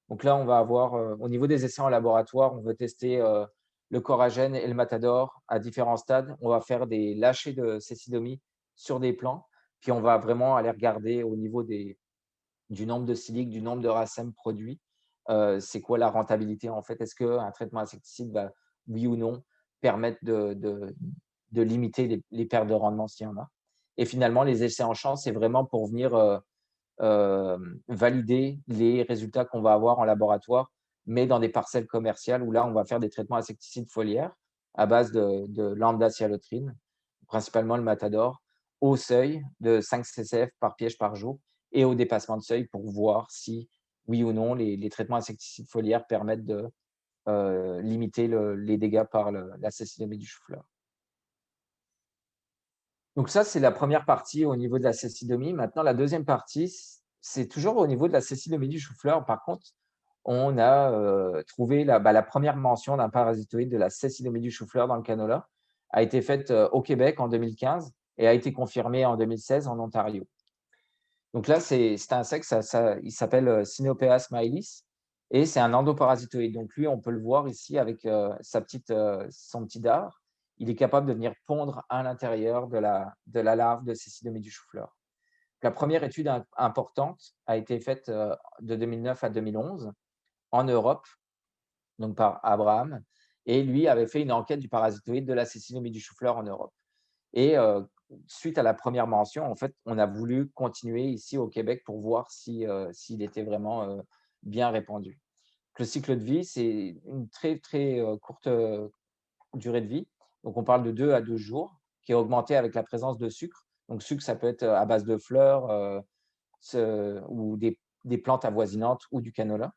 Donc là, on va avoir, au niveau des essais en laboratoire, on veut tester le coragène et le matador à différents stades. On va faire des lâchers de cécidomyie sur des plants, puis on va vraiment aller regarder au niveau du nombre de siliques, du nombre de racèmes produits. C'est quoi la rentabilité en fait? Est-ce qu'un traitement insecticide va, oui ou non, permettre de limiter les pertes de rendement s'il y en a? Et finalement, les essais en champ, c'est vraiment pour venir valider les résultats qu'on va avoir en laboratoire, mais dans des parcelles commerciales où là, on va faire des traitements insecticides foliaires à base de lambda-cyhalotrine, principalement le matador, au seuil de 5 ccF par piège par jour et au dépassement de seuil pour voir si, oui ou non, les traitements insecticides foliaires permettent de limiter les dégâts par la cécidomyie du chou-fleur. Donc ça, c'est la première partie au niveau de la cécidomyie. Maintenant, la deuxième partie, c'est toujours au niveau de la cécidomyie du chou-fleur. Par contre, on a trouvé la première mention d'un parasitoïde de la cécidomyie du chou-fleur dans le canola a été faite au Québec en 2015 et a été confirmée en 2016 en Ontario. Donc là, c'est un insecte, il s'appelle Cynopeas smailis et c'est un endoparasitoïde. Donc lui, on peut le voir ici avec son petit dard. Il est capable de venir pondre à l'intérieur de la larve de cécidomyie du chou-fleur. La première étude importante a été faite de 2009 à 2011 en Europe, donc par Abraham, et lui avait fait une enquête du parasitoïde de la cécidomyie du chou-fleur en Europe. Et suite à la première mention, en fait, on a voulu continuer ici au Québec pour voir s'il était vraiment bien répandu. Le cycle de vie, c'est une très, très courte durée de vie. Donc, on parle de 2 à 12 jours, qui est augmentée avec la présence de sucre. Donc, sucre, ça peut être à base de fleurs ou des plantes avoisinantes ou du canola.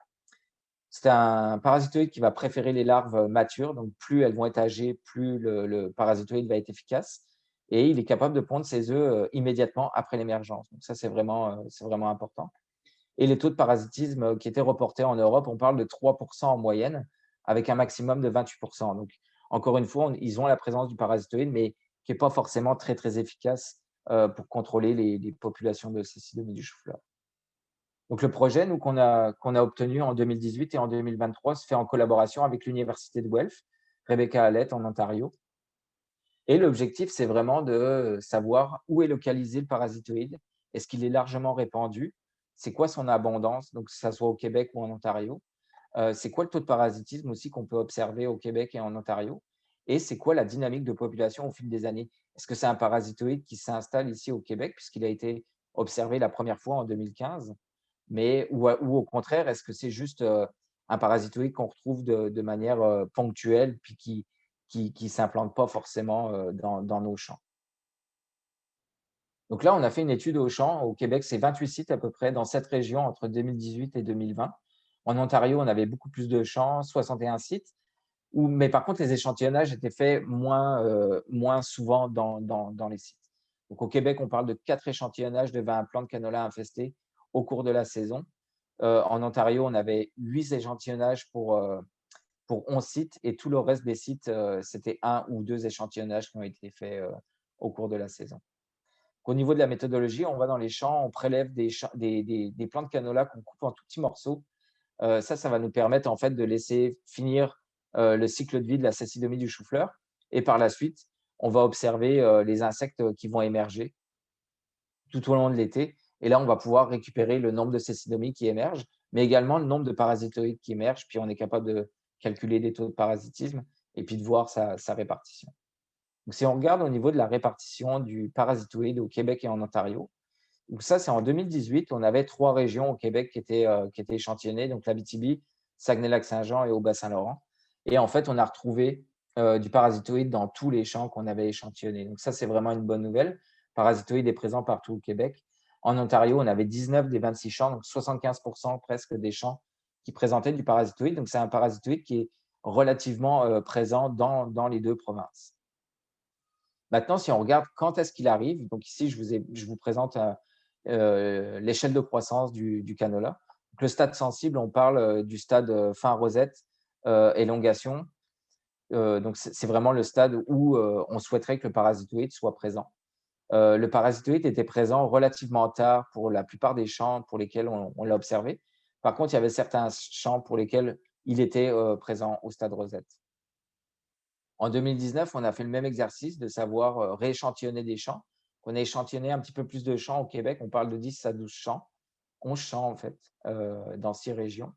C'est un parasitoïde qui va préférer les larves matures. Donc, plus elles vont être âgées, plus le parasitoïde va être efficace. Et il est capable de pondre ses œufs immédiatement après l'émergence. Donc, ça, c'est vraiment important. Et les taux de parasitisme qui étaient reportés en Europe, on parle de 3% en moyenne, avec un maximum de 28%. Donc, encore une fois, ils ont la présence du parasitoïde, mais qui n'est pas forcément très, très efficace pour contrôler les populations de cécidomyie du chou-fleur. Donc, le projet qu'on a obtenu en 2018 et en 2023 se fait en collaboration avec l'Université de Guelph, Rebecca Hallett en Ontario. Et l'objectif, c'est vraiment de savoir où est localisé le parasitoïde. Est-ce qu'il est largement répandu? C'est quoi son abondance, donc que ce soit au Québec ou en Ontario? C'est quoi le taux de parasitisme aussi qu'on peut observer au Québec et en Ontario? Et c'est quoi la dynamique de population au fil des années? Est-ce que c'est un parasitoïde qui s'installe ici au Québec, puisqu'il a été observé la première fois en 2015? Ou au contraire, est-ce que c'est juste un parasitoïde qu'on retrouve de manière ponctuelle, puis qui ne s'implante pas forcément dans nos champs? Donc là, on a fait une étude au champ. Au Québec, c'est 28 sites à peu près dans cette région entre 2018 et 2020. En Ontario, on avait beaucoup plus de champs, 61 sites. Mais par contre, les échantillonnages étaient faits moins souvent dans les sites. Donc au Québec, on parle de 4 échantillonnages de 20 plants de canola infestés au cours de la saison. En Ontario, on avait 8 échantillonnages pour pour 11 sites et tout le reste des sites, c'était 1 ou 2 échantillonnages qui ont été faits au cours de la saison. Au niveau de la méthodologie, on va dans les champs, on prélève des plants de canola qu'on coupe en tout petits morceaux. Ça va nous permettre en fait de laisser finir le cycle de vie de la saccidomie du chou-fleur. Et par la suite, on va observer les insectes qui vont émerger tout au long de l'été. Et là, on va pouvoir récupérer le nombre de saccidomies qui émergent, mais également le nombre de parasitoïdes qui émergent. Puis on est capable de calculer des taux de parasitisme et puis de voir sa répartition. Donc, si on regarde au niveau de la répartition du parasitoïde au Québec et en Ontario, donc ça, c'est en 2018, on avait 3 régions au Québec qui étaient échantillonnées, donc l'Abitibi, Saguenay-Lac-Saint-Jean et au Bas-Saint-Laurent. Et en fait, on a retrouvé du parasitoïde dans tous les champs qu'on avait échantillonnés. Donc ça, c'est vraiment une bonne nouvelle. Parasitoïde est présent partout au Québec. En Ontario, on avait 19 des 26 champs, donc 75% presque des champs qui présentaient du parasitoïde. Donc c'est un parasitoïde qui est relativement présent dans les 2 provinces. Maintenant, si on regarde quand est-ce qu'il arrive, donc ici, je vous présente l'échelle de croissance du canola. Donc, le stade sensible, on parle du stade fin rosette, élongation. Donc, c'est vraiment le stade où on souhaiterait que le parasitoïde soit présent. Le parasitoïde était présent relativement tard pour la plupart des champs pour lesquels on l'a observé. Par contre, il y avait certains champs pour lesquels il était présent au stade rosette. En 2019, on a fait le même exercice de savoir rééchantillonner des champs. On a échantillonné un petit peu plus de champs au Québec. On parle de 10 à 12 champs, 11 champs en fait, dans 6 régions.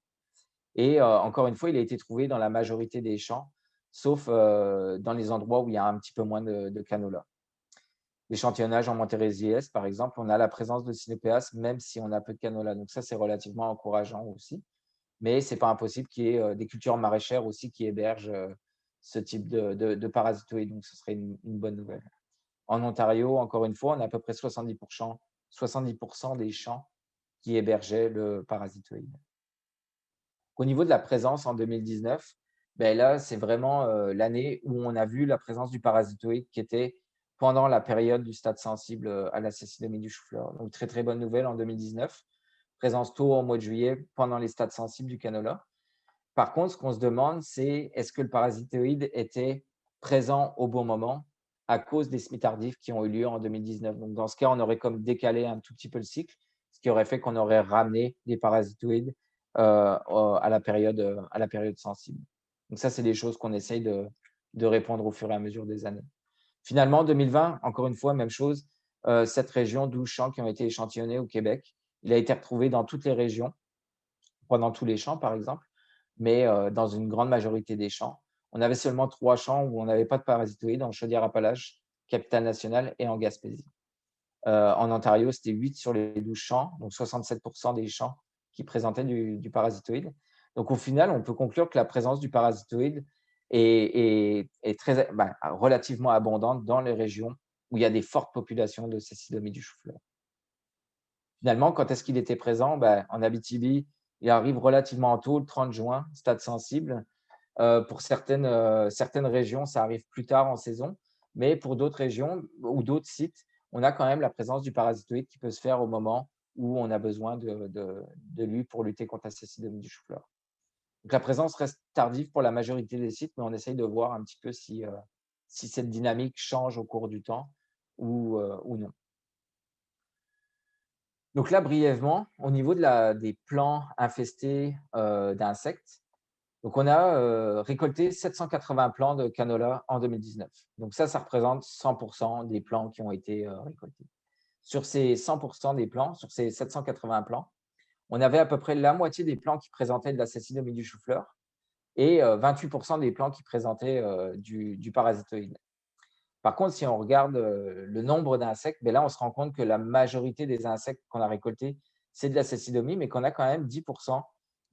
Et encore une fois, il a été trouvé dans la majorité des champs, sauf dans les endroits où il y a un petit peu moins de canola. L'échantillonnage en Montérégie-Est, par exemple, on a la présence de Cynopéas, même si on a peu de canola. Donc ça, c'est relativement encourageant aussi. Mais ce n'est pas impossible qu'il y ait des cultures maraîchères aussi qui hébergent ce type de parasitoïdes. Donc, ce serait une bonne nouvelle. En Ontario, encore une fois, on a à peu près 70% des champs qui hébergeaient le parasitoïde. Au niveau de la présence en 2019, ben là, c'est vraiment l'année où on a vu la présence du parasitoïde qui était pendant la période du stade sensible à la saccidomie du chou-fleur. Donc, très, très bonne nouvelle en 2019. Présence tôt au mois de juillet pendant les stades sensibles du canola. Par contre, ce qu'on se demande, c'est est-ce que le parasitoïde était présent au bon moment à cause des semis tardifs qui ont eu lieu en 2019. Donc, dans ce cas, on aurait comme décalé un tout petit peu le cycle, ce qui aurait fait qu'on aurait ramené des parasitoïdes à la période sensible. Donc, ça, c'est des choses qu'on essaye de répondre au fur et à mesure des années. Finalement, en 2020, encore une fois, même chose, cette région, 12 champs qui ont été échantillonnés au Québec, il a été retrouvé dans toutes les régions, pas dans tous les champs, par exemple, mais dans une grande majorité des champs. On avait seulement 3 champs où on n'avait pas de parasitoïdes, en Chaudière-Appalaches, Capitale-Nationale et en Gaspésie. En Ontario, c'était 8 sur les 12 champs, donc 67% des champs qui présentaient du parasitoïde. Donc au final, on peut conclure que la présence du parasitoïde est très, relativement abondante dans les régions où il y a des fortes populations de saccidomie du chou-fleur. Finalement, quand est-ce qu'il était présent? En Abitibi, il arrive relativement tôt, le 30 juin, stade sensible. Pour certaines régions, ça arrive plus tard en saison, mais pour d'autres régions ou d'autres sites, on a quand même la présence du parasitoïde qui peut se faire au moment où on a besoin de lui pour lutter contre la saccidomie du chou-fleur. Donc la présence reste tardive pour la majorité des sites, mais on essaye de voir un petit peu si cette dynamique change au cours du temps ou non. Donc là, brièvement, au niveau des plants infestés d'insectes, donc on a récolté 780 plants de canola en 2019. Donc ça représente 100% des plants qui ont été récoltés. Sur ces 100% des plants, sur ces 780 plants, on avait à peu près la moitié des plants qui présentaient de la saccidomie du chou-fleur et 28% des plants qui présentaient du parasitoïde. Par contre, si on regarde le nombre d'insectes, là, on se rend compte que la majorité des insectes qu'on a récoltés, c'est de la saccidomie, mais qu'on a quand même 10%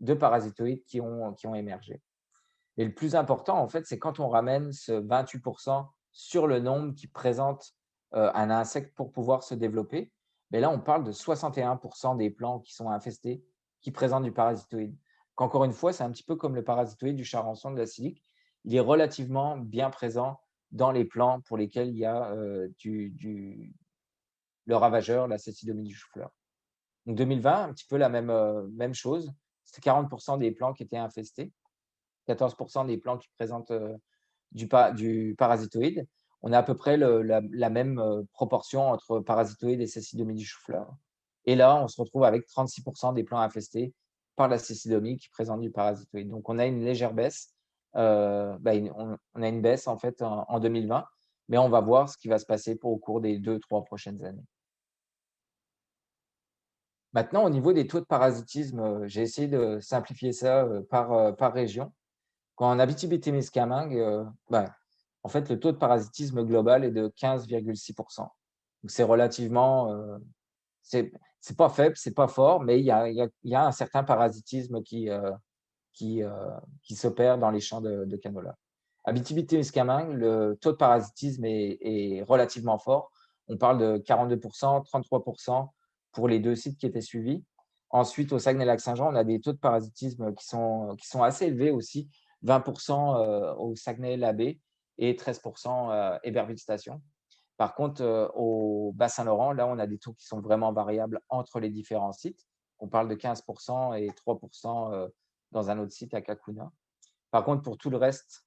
de parasitoïdes qui ont émergé. Et le plus important, en fait, c'est quand on ramène ce 28% sur le nombre qui présente un insecte pour pouvoir se développer, là, on parle de 61% des plants qui sont infestés qui présentent du parasitoïde. Encore une fois, c'est un petit peu comme le parasitoïde du charançon de la silique. Il est relativement bien présent dans les plants pour lesquels il y a le ravageur, la saccidomie du chou-fleur. Donc 2020, un petit peu la même chose. C'était 40% des plants qui étaient infestés. 14% des plants qui présentent du parasitoïde. On a à peu près la même proportion entre parasitoïde et cécidomie du chou-fleur. Et là, on se retrouve avec 36% des plants infestés par la cécidomie qui présentent du parasitoïde. Donc, on a une légère baisse. On a une baisse en fait en 2020, mais on va voir ce qui va se passer au cours des 2-3 prochaines années. Maintenant, au niveau des taux de parasitisme, j'ai essayé de simplifier ça par région. En Abitibi-Témiscamingue, en fait, le taux de parasitisme global est de 15,6%. Donc, c'est relativement, c'est pas faible, c'est pas fort, mais il y a un certain parasitisme qui s'opère dans les champs de canola. Abitibi-Témiscamingue, le taux de parasitisme est relativement fort. On parle de 42%, 33% pour les 2 sites qui étaient suivis. Ensuite, au Saguenay-Lac-Saint-Jean, on a des taux de parasitisme qui sont assez élevés aussi, 20% au Saguenay-Labbé et 13% à Héberville-Station. Par contre, au Bas-Saint-Laurent, là, on a des taux qui sont vraiment variables entre les différents sites. On parle de 15% et 3% dans un autre site à Cacouna. Par contre, pour tout le reste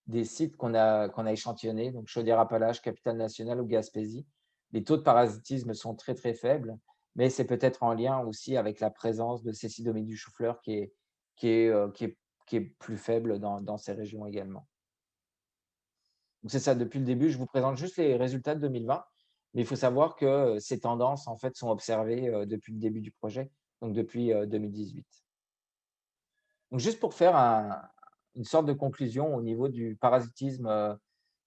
des sites qu'on a échantillonnés, donc Chaudière-Appalaches, Capitale-Nationale ou Gaspésie, les taux de parasitisme sont très, très faibles, mais c'est peut-être en lien aussi avec la présence de cécidomie du chou-fleur qui est plus faible dans ces régions également. Donc c'est ça, depuis le début, je vous présente juste les résultats de 2020, mais il faut savoir que ces tendances en fait sont observées depuis le début du projet, donc depuis 2018. Donc juste pour faire une sorte de conclusion au niveau du parasitisme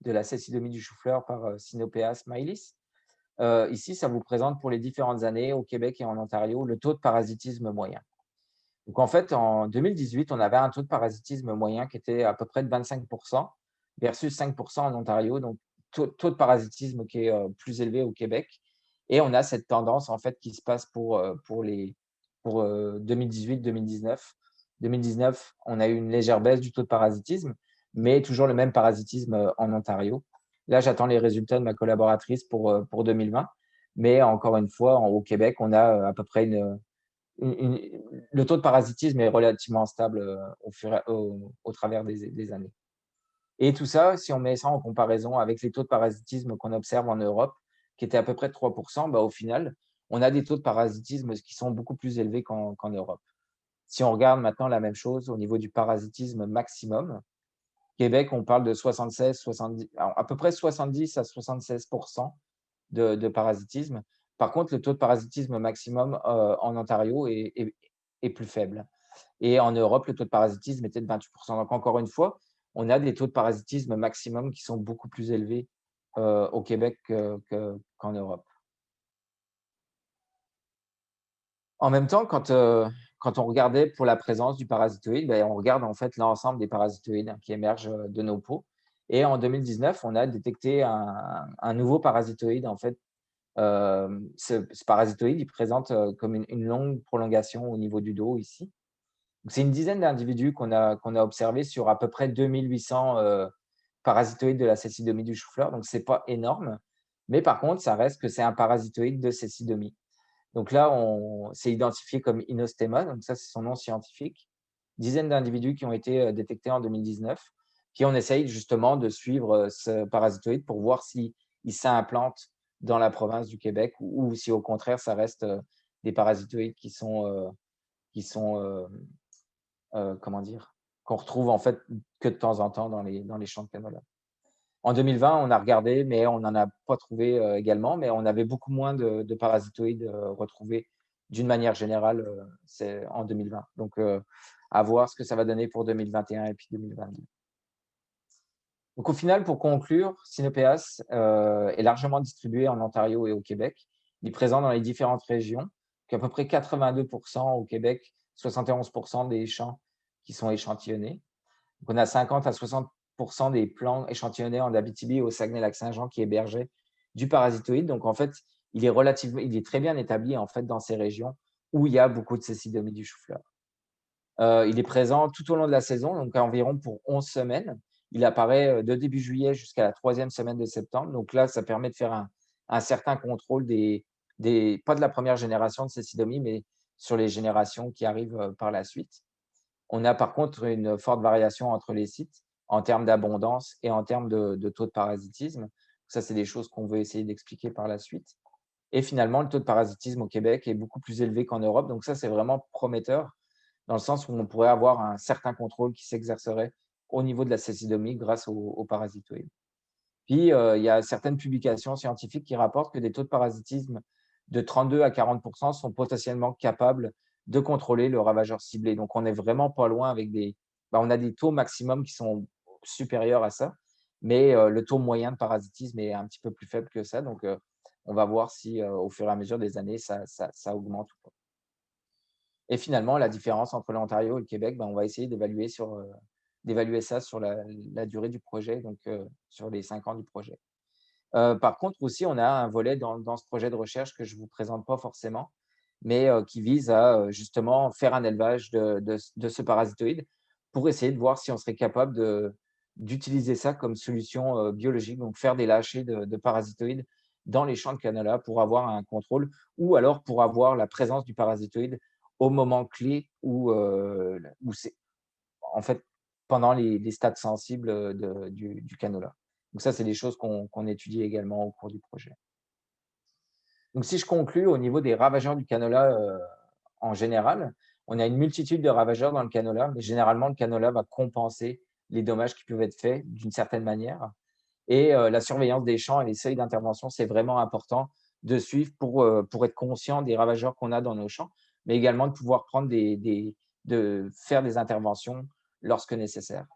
de la cécidomie du chou-fleur par Cynopéas milis. Ici, ça vous présente pour les différentes années au Québec et en Ontario le taux de parasitisme moyen. Donc en fait, en 2018, on avait un taux de parasitisme moyen qui était à peu près de 25% versus 5% en Ontario, donc taux de parasitisme qui est plus élevé au Québec. Et on a cette tendance en fait qui se passe pour 2018-2019. 2019, on a eu une légère baisse du taux de parasitisme, mais toujours le même parasitisme en Ontario. Là, j'attends les résultats de ma collaboratrice pour 2020. Mais encore une fois, au Québec, on a à peu près le taux de parasitisme est relativement stable au travers des années. Et tout ça, si on met ça en comparaison avec les taux de parasitisme qu'on observe en Europe, qui étaient à peu près de 3%, au final, on a des taux de parasitisme qui sont beaucoup plus élevés qu'en Europe. Si on regarde maintenant la même chose au niveau du parasitisme maximum, Québec, on parle de 76, 70, à peu près 70 à 76% de parasitisme. Par contre, le taux de parasitisme maximum en Ontario est plus faible. Et en Europe, le taux de parasitisme était de 28%. Donc, encore une fois, on a des taux de parasitisme maximum qui sont beaucoup plus élevés au Québec qu'en Europe. En même temps, quand on regardait pour la présence du parasitoïde, on regarde en fait l'ensemble des parasitoïdes qui émergent de nos peaux. Et en 2019, on a détecté un nouveau parasitoïde. En fait, ce parasitoïde, il présente comme une longue prolongation au niveau du dos ici. C'est une dizaine d'individus qu'on a observés sur à peu près 2800 parasitoïdes de la cécidomie du chou-fleur. Donc, ce n'est pas énorme. Mais par contre, ça reste que c'est un parasitoïde de cécidomie. Donc là, c'est identifié comme Inostemma, donc ça, c'est son nom scientifique. Dizaines d'individus qui ont été détectés en 2019. Puis on essaye justement de suivre ce parasitoïde pour voir s'il s'implante dans la province du Québec ou si au contraire, ça reste des parasitoïdes qui sont comment dire, qu'on retrouve en fait que de temps en temps dans les champs de canola. En 2020, on a regardé, mais on n'en a pas trouvé également, mais on avait beaucoup moins de parasitoïdes retrouvés d'une manière générale en 2020. Donc, à voir ce que ça va donner pour 2021 et puis 2022. Donc, au final, pour conclure, Cynopéas est largement distribué en Ontario et au Québec. Il est présent dans les différentes régions, à peu près 82% au Québec, 71% des champs qui sont échantillonnés. Donc, on a 50 à 60% des plants échantillonnés en Abitibi au Saguenay-Lac-Saint-Jean qui hébergeaient du parasitoïde. Donc, en fait, il est très bien établi en fait, dans ces régions où il y a beaucoup de cécidomie du chou-fleur. Il est présent tout au long de la saison, donc environ pour 11 semaines. Il apparaît de début juillet jusqu'à la 3e semaine de septembre. Donc là, ça permet de faire un certain contrôle pas de la première génération de cécidomie, mais sur les générations qui arrivent par la suite. On a par contre une forte variation entre les sites en termes d'abondance et en termes de taux de parasitisme. Ça, c'est des choses qu'on veut essayer d'expliquer par la suite. Et finalement, le taux de parasitisme au Québec est beaucoup plus élevé qu'en Europe. Donc ça, c'est vraiment prometteur dans le sens où on pourrait avoir un certain contrôle qui s'exercerait au niveau de la cécidomie grâce aux parasitoïdes. Puis, il y a certaines publications scientifiques qui rapportent que des taux de parasitisme de 32 à 40% sont potentiellement capables de contrôler le ravageur ciblé. Donc, on n'est vraiment pas loin avec on a des taux maximum qui sont supérieurs à ça, mais le taux moyen de parasitisme est un petit peu plus faible que ça. Donc, on va voir si au fur et à mesure des années, ça augmente ou pas. Et finalement, la différence entre l'Ontario et le Québec, on va essayer d'évaluer ça sur la durée du projet, donc sur les 5 ans du projet. Par contre aussi, on a un volet dans ce projet de recherche que je ne vous présente pas forcément, mais qui vise à justement faire un élevage de ce parasitoïde pour essayer de voir si on serait capable d'utiliser ça comme solution biologique, donc faire des lâchers de parasitoïdes dans les champs de canola pour avoir un contrôle ou alors pour avoir la présence du parasitoïde au moment clé où c'est en fait pendant les stades sensibles du canola. Donc ça, c'est des choses qu'on étudie également au cours du projet. Donc si je conclus au niveau des ravageurs du canola en général, on a une multitude de ravageurs dans le canola, mais généralement, le canola va compenser les dommages qui peuvent être faits d'une certaine manière. Et la surveillance des champs et les seuils d'intervention, c'est vraiment important de suivre pour être conscient des ravageurs qu'on a dans nos champs, mais également de pouvoir de faire des interventions lorsque nécessaire.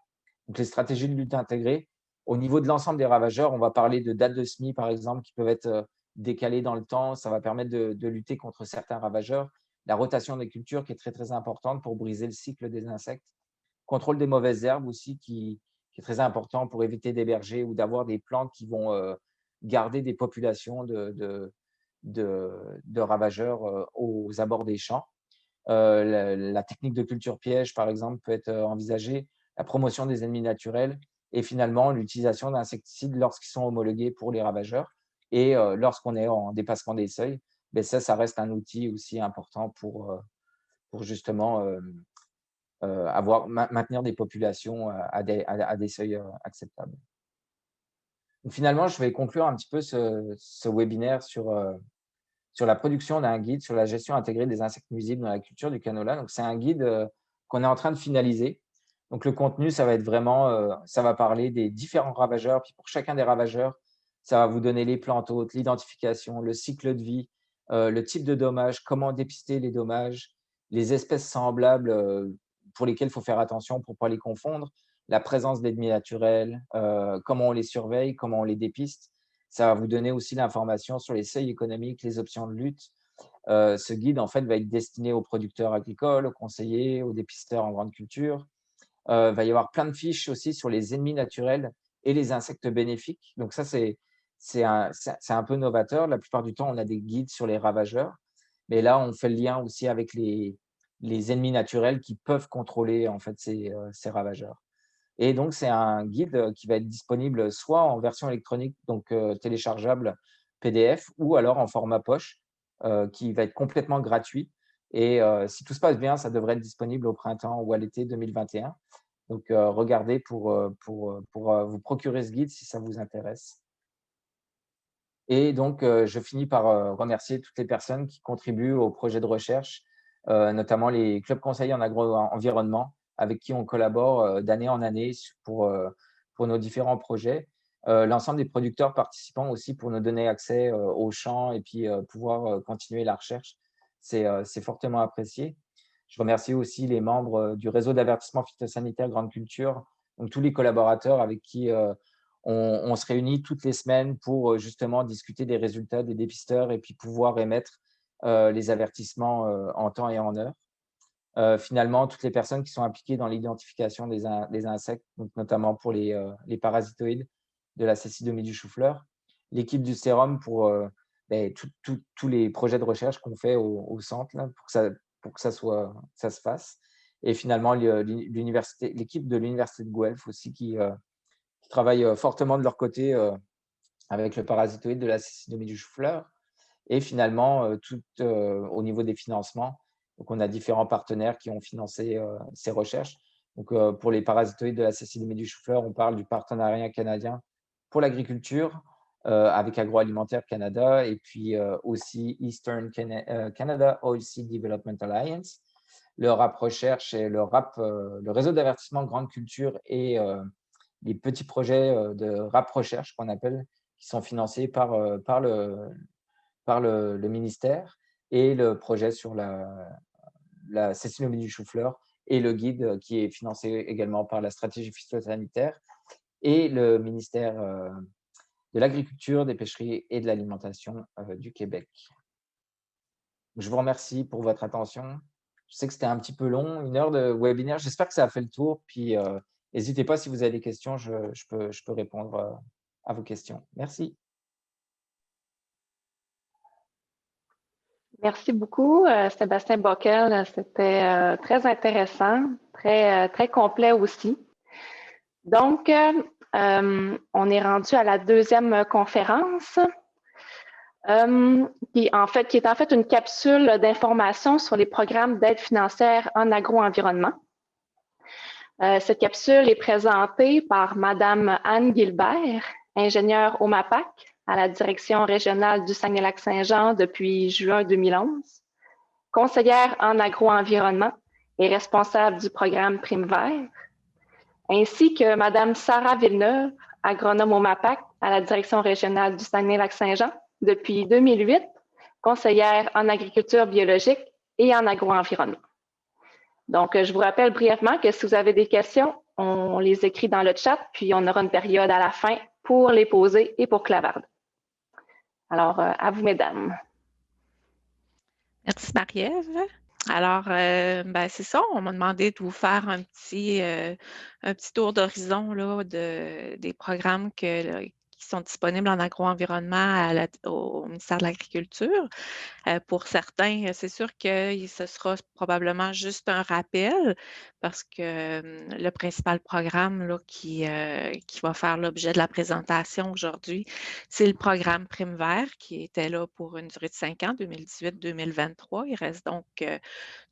Donc, les stratégies de lutte intégrées, au niveau de l'ensemble des ravageurs, on va parler de dates de semis, par exemple, qui peuvent être décalées dans le temps. Ça va permettre de lutter contre certains ravageurs. La rotation des cultures qui est très, très importante pour briser le cycle des insectes. Contrôle des mauvaises herbes aussi qui est très important pour éviter d'héberger ou d'avoir des plantes qui vont garder des populations de ravageurs aux abords des champs. La technique de culture piège, par exemple, peut être envisagée, la promotion des ennemis naturels et finalement l'utilisation d'insecticides lorsqu'ils sont homologués pour les ravageurs. Et lorsqu'on est en dépassement des seuils, ça reste un outil aussi important pour justement maintenir des populations à des seuils acceptables. Donc, finalement, je vais conclure un petit peu ce webinaire sur la production d'un guide sur la gestion intégrée des insectes nuisibles dans la culture du canola. Donc, c'est un guide qu'on est en train de finaliser. Donc, le contenu, ça va être vraiment, ça va parler des différents ravageurs. Puis pour chacun des ravageurs, ça va vous donner les plantes hôtes, l'identification, le cycle de vie, le type de dommage, comment dépister les dommages, les espèces semblables pour lesquelles il faut faire attention pour ne pas les confondre, la présence d'ennemis naturels, comment on les surveille, comment on les dépiste. Ça va vous donner aussi l'information sur les seuils économiques, les options de lutte. Ce guide, en fait, va être destiné aux producteurs agricoles, aux conseillers, aux dépisteurs en grande culture. Il va y avoir plein de fiches aussi sur les ennemis naturels et les insectes bénéfiques. Donc ça, c'est un peu novateur. La plupart du temps, on a des guides sur les ravageurs. Mais là, on fait le lien aussi avec les ennemis naturels qui peuvent contrôler en fait, ces ravageurs. Et donc, c'est un guide qui va être disponible soit en version électronique, donc téléchargeable PDF, ou alors en format poche, qui va être complètement gratuit. Et si tout se passe bien, ça devrait être disponible au printemps ou à l'été 2021. Donc, regardez pour vous procurer ce guide si ça vous intéresse. Et donc, je finis par remercier toutes les personnes qui contribuent au projet de recherche, notamment les clubs conseillers en agro-environnement, avec qui on collabore d'année en année pour nos différents projets. L'ensemble des producteurs participants aussi pour nous donner accès aux champs et puis pouvoir continuer la recherche. C'est fortement apprécié. Je remercie aussi les membres du réseau d'avertissement phytosanitaire Grande Culture, donc tous les collaborateurs avec qui on se réunit toutes les semaines pour justement discuter des résultats des dépisteurs et puis pouvoir émettre les avertissements en temps et en heure. Finalement, toutes les personnes qui sont impliquées dans l'identification des insectes, donc notamment pour les parasitoïdes de la cécidomie du chou-fleur, l'équipe du sérum pour tous les projets de recherche qu'on fait au centre là, pour que ça se fasse. Et finalement, l'équipe de l'Université de Guelph aussi qui travaille fortement de leur côté avec le parasitoïde de la cécidomie du chou-fleur. Et finalement, tout au niveau des financements, Donc, on a différents partenaires qui ont financé ces recherches. Donc, pour les parasitoïdes de la cécidomyie du chou-fleur, on parle du partenariat canadien pour l'agriculture avec Agroalimentaire Canada et puis aussi Eastern Canada Oilseed Development Alliance, le RAP Recherche et le réseau d'avertissement Grande Culture et les petits projets de RAP Recherche qu'on appelle, qui sont financés par le ministère, et le projet sur la cécidomyie du chou-fleur et le guide qui est financé également par la stratégie phytosanitaire et le ministère de l'Agriculture, des Pêcheries et de l'Alimentation du Québec. Je vous remercie pour votre attention. Je sais que c'était un petit peu long, 1 heure de webinaire. J'espère que ça a fait le tour. Puis, n'hésitez pas si vous avez des questions, je peux répondre à vos questions. Merci. Merci beaucoup, Sébastien Bockel. C'était très intéressant, très complet aussi. Donc, on est rendu à la deuxième conférence, qui est en fait une capsule d'information sur les programmes d'aide financière en agro-environnement. Cette capsule est présentée par Madame Anne Gilbert, ingénieure au MAPAC, à la direction régionale du Saguenay-Lac-Saint-Jean depuis juin 2011, conseillère en agro-environnement et responsable du programme Prime Vert, ainsi que Mme Sarah Villeneuve, agronome au MAPAC, à la direction régionale du Saguenay-Lac-Saint-Jean depuis 2008, conseillère en agriculture biologique et en agro-environnement. Donc, je vous rappelle brièvement que si vous avez des questions, on les écrit dans le chat, puis on aura une période à la fin pour les poser et pour clavarder. Alors, à vous, mesdames. Merci, Marie-Ève. Alors, c'est ça, on m'a demandé de vous faire un petit tour d'horizon des programmes qui sont disponibles en agro-environnement au ministère de l'Agriculture. Pour certains, c'est sûr que ce sera probablement juste un rappel parce que le principal programme qui va faire l'objet de la présentation aujourd'hui, c'est le programme Prime Vert qui était là pour une durée de 5 ans, 2018-2023. Il reste donc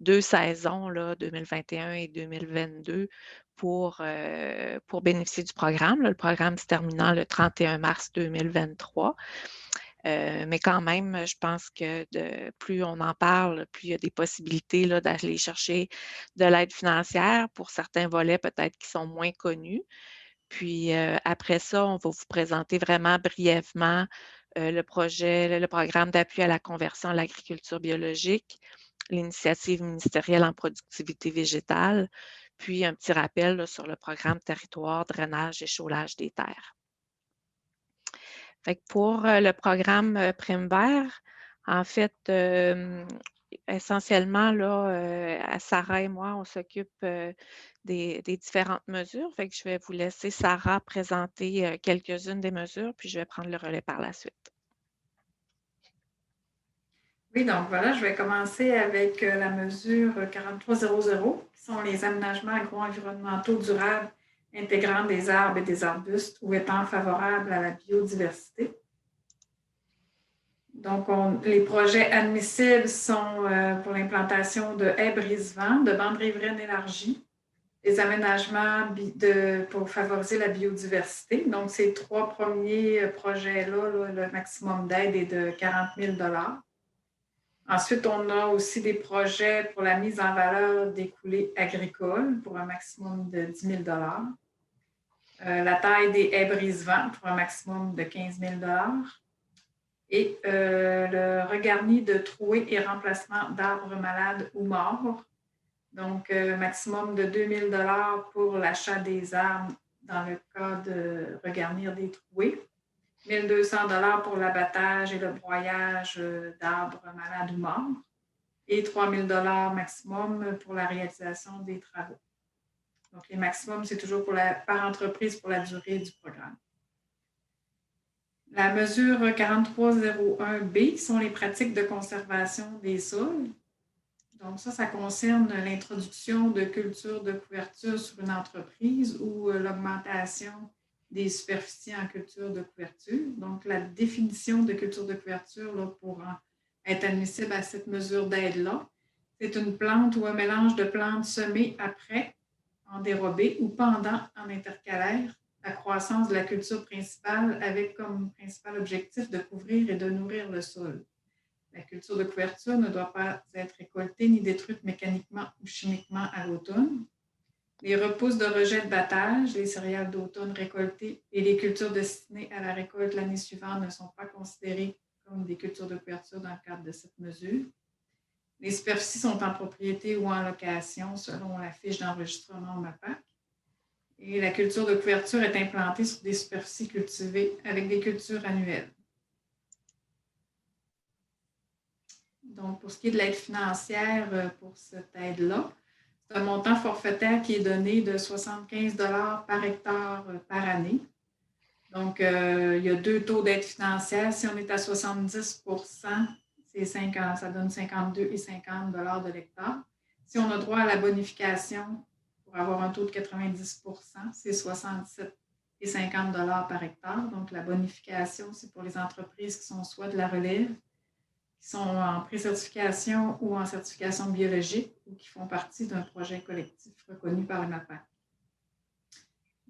2 saisons, 2021 et 2022, pour bénéficier du programme. Le programme se terminant le 31 mars 2023. Mais quand même, je pense que plus on en parle, plus il y a des possibilités d'aller chercher de l'aide financière pour certains volets peut-être qui sont moins connus. Puis après ça, on va vous présenter vraiment brièvement le programme d'appui à la conversion à l'agriculture biologique, l'initiative ministérielle en productivité végétale, puis un petit rappel sur le programme territoire, drainage et échaudage des terres. Fait que pour le programme Prime Vert, en fait, essentiellement, Sarah et moi, on s'occupe des différentes mesures. Fait que je vais vous laisser Sarah présenter quelques-unes des mesures, puis je vais prendre le relais par la suite. Oui, donc voilà, je vais commencer avec la mesure 4300, qui sont les aménagements agro-environnementaux durables intégrant des arbres et des arbustes ou étant favorables à la biodiversité. Donc, les projets admissibles sont pour l'implantation de haies brise-vent, de bandes riveraines élargies, des aménagements pour favoriser la biodiversité. Donc, ces 3 premiers projets-là, le maximum d'aide est de 40 000 $. Ensuite, on a aussi des projets pour la mise en valeur des coulées agricoles pour un maximum de 10 000 $. La taille des haies brise-vent pour un maximum de 15 000 $. Et le regarni de trouées et remplacement d'arbres malades ou morts. Donc, maximum de 2 000 $ pour l'achat des arbres dans le cas de regarnir des trouées. 1 200 $ pour l'abattage et le broyage d'arbres malades ou morts. Et 3 000 $ maximum pour la réalisation des travaux. Donc, les maximums, c'est toujours par entreprise pour la durée du programme. La mesure 4301B sont les pratiques de conservation des sols. Donc, ça concerne l'introduction de cultures de couverture sur une entreprise ou l'augmentation des superficies en culture de couverture. Donc, la définition de culture de couverture pour être admissible à cette mesure d'aide-là, C'est une plante ou un mélange de plantes semées après, en dérobé ou pendant, en intercalaire, la croissance de la culture principale avec comme principal objectif de couvrir et de nourrir le sol. La culture de couverture ne doit pas être récoltée ni détruite mécaniquement ou chimiquement à l'automne. Les repousses de rejet de battage, les céréales d'automne récoltées et les cultures destinées à la récolte l'année suivante ne sont pas considérées comme des cultures de couverture dans le cadre de cette mesure. Les superficies sont en propriété ou en location selon la fiche d'enregistrement au MAPAC. Et la culture de couverture est implantée sur des superficies cultivées avec des cultures annuelles. Donc, pour ce qui est de l'aide financière pour cette aide-là, c'est un montant forfaitaire qui est donné de 75 $ par hectare par année. Donc, il y a 2 taux d'aide financière. Si on est à 70 c'est 50, ça donne 52 et 50 $ de l'hectare. Si on a droit à la bonification pour avoir un taux de 90 c'est 67 et 50 $ par hectare. Donc, la bonification, c'est pour les entreprises qui sont soit de la relève, qui sont en pré-certification ou en certification biologique ou qui font partie d'un projet collectif reconnu par le MAPAC.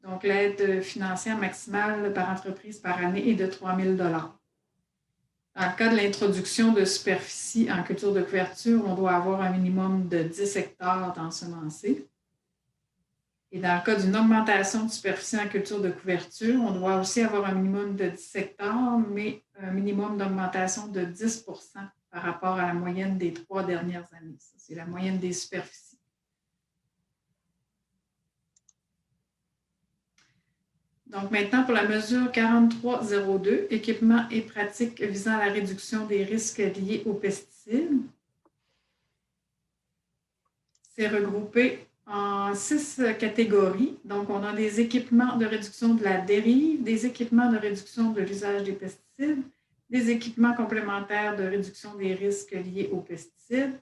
Donc, l'aide financière maximale par entreprise par année est de 3 000 $. Dans le cas de l'introduction de superficie en culture de couverture, on doit avoir un minimum de 10 hectares d'ensemencés. Et dans le cas d'une augmentation de superficie en culture de couverture, on doit aussi avoir un minimum de 10 hectares, mais un minimum d'augmentation de 10 % par rapport à la moyenne des 3 dernières années. C'est la moyenne des superficies. Donc maintenant, pour la mesure 4302, équipements et pratiques visant à la réduction des risques liés aux pesticides. C'est regroupé en 6 catégories. Donc, on a des équipements de réduction de la dérive, des équipements de réduction de l'usage des pesticides, des équipements complémentaires de réduction des risques liés aux pesticides,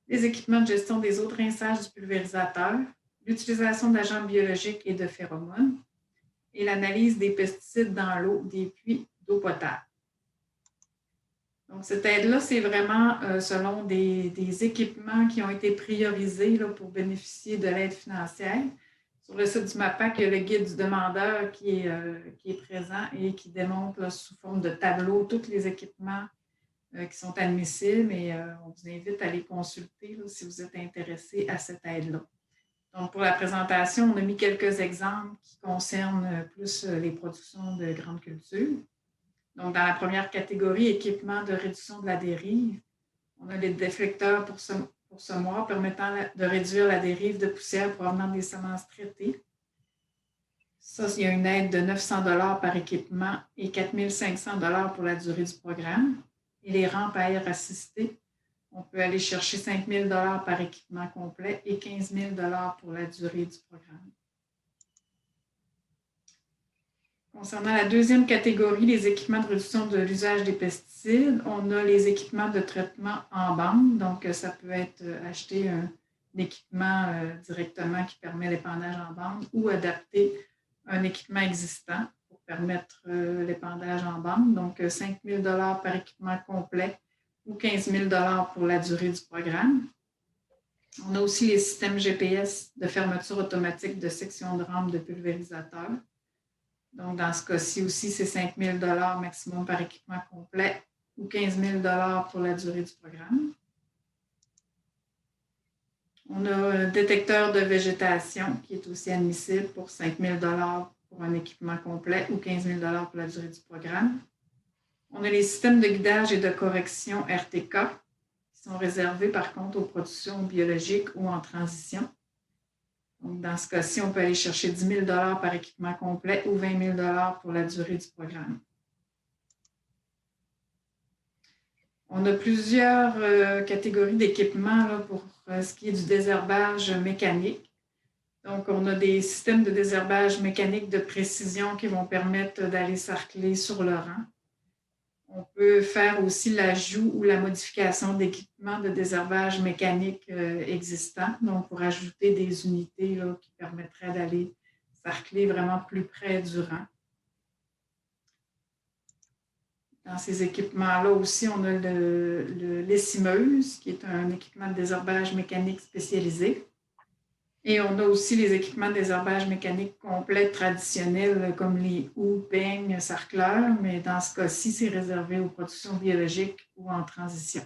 des équipements de gestion des eaux de rinçage du pulvérisateur, l'utilisation d'agents biologiques et de phéromones, et l'analyse des pesticides dans l'eau des puits d'eau potable. Donc, cette aide-là, c'est vraiment selon des équipements qui ont été priorisés là, pour bénéficier de l'aide financière. Sur le site du MAPAC, il y a le guide du demandeur qui est présent et qui démontre là, sous forme de tableau tous les équipements qui sont admissibles. Et on vous invite à les consulter là, si vous êtes intéressé à cette aide-là. Donc, pour la présentation, on a mis quelques exemples qui concernent plus les productions de grandes cultures. Donc, dans la première catégorie, équipement de réduction de la dérive, on a les déflecteurs pour semoirs permettant de réduire la dérive de poussière provenant des semences traitées. Ça, il y a une aide de 900 $ par équipement et 4 500 $ pour la durée du programme. Et les rampes à air assistées, on peut aller chercher 5 000 $ par équipement complet et 15 000 $ pour la durée du programme. Concernant la deuxième catégorie, les équipements de réduction de l'usage des pesticides, on a les équipements de traitement en bande. Donc, ça peut être acheter un équipement directement qui permet l'épandage en bande ou adapter un équipement existant pour permettre l'épandage en bande. Donc, 5 000 $ par équipement complet ou 15 000 $ pour la durée du programme. On a aussi les systèmes GPS de fermeture automatique de section de rampe de pulvérisateur. Donc, dans ce cas-ci aussi, c'est 5 000 $ maximum par équipement complet ou 15 000 $ pour la durée du programme. On a un détecteur de végétation qui est aussi admissible pour 5 000 $ pour un équipement complet ou 15 000 $ pour la durée du programme. On a les systèmes de guidage et de correction RTK qui sont réservés par contre aux productions biologiques ou en transition. Donc, dans ce cas-ci, on peut aller chercher 10 000 $ par équipement complet ou 20 000 $ pour la durée du programme. On a plusieurs catégories d'équipements pour ce qui est du désherbage mécanique. Donc, on a des systèmes de désherbage mécanique de précision qui vont permettre d'aller sarcler sur le rang. On peut faire aussi l'ajout ou la modification d'équipements de désherbage mécanique existants, donc pour ajouter des unités là, qui permettraient d'aller sarcler vraiment plus près du rang. Dans ces équipements-là aussi, on a l'essimeuse, qui est un équipement de désherbage mécanique spécialisé. Et on a aussi les équipements de désherbage mécanique complets traditionnels, comme les houes, peignes, sarcleurs, mais dans ce cas-ci, c'est réservé aux productions biologiques ou en transition.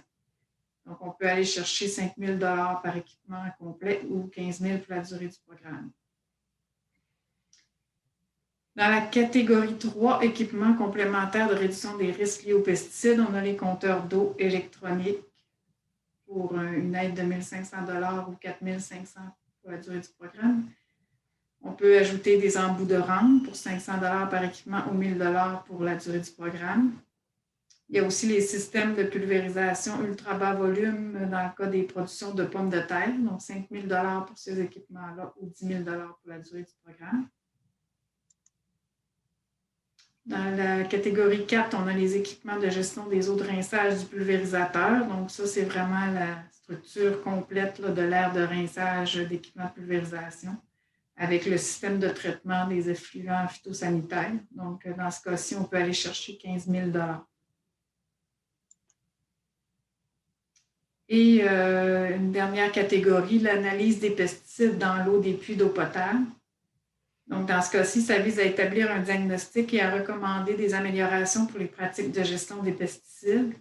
Donc, on peut aller chercher 5 000 par équipement complet ou 15 000 pour la durée du programme. Dans la catégorie 3, équipements complémentaires de réduction des risques liés aux pesticides, on a les compteurs d'eau électroniques pour une aide de 1 500 ou 4 500 pour la durée du programme. On peut ajouter des embouts de rampe pour 500 par équipement ou 1 000 pour la durée du programme. Il y a aussi les systèmes de pulvérisation ultra bas volume dans le cas des productions de pommes de terre, donc 5 000 pour ces équipements-là ou 10 000 pour la durée du programme. Dans la catégorie 4, on a les équipements de gestion des eaux de rinçage du pulvérisateur. Donc, ça, c'est vraiment la structure complète là, de l'aire de rinçage d'équipements de pulvérisation avec le système de traitement des effluents phytosanitaires. Donc, dans ce cas-ci, on peut aller chercher 15 000 Et une dernière catégorie, l'analyse des pesticides dans l'eau des puits d'eau potable. Donc, dans ce cas-ci, ça vise à établir un diagnostic et à recommander des améliorations pour les pratiques de gestion des pesticides.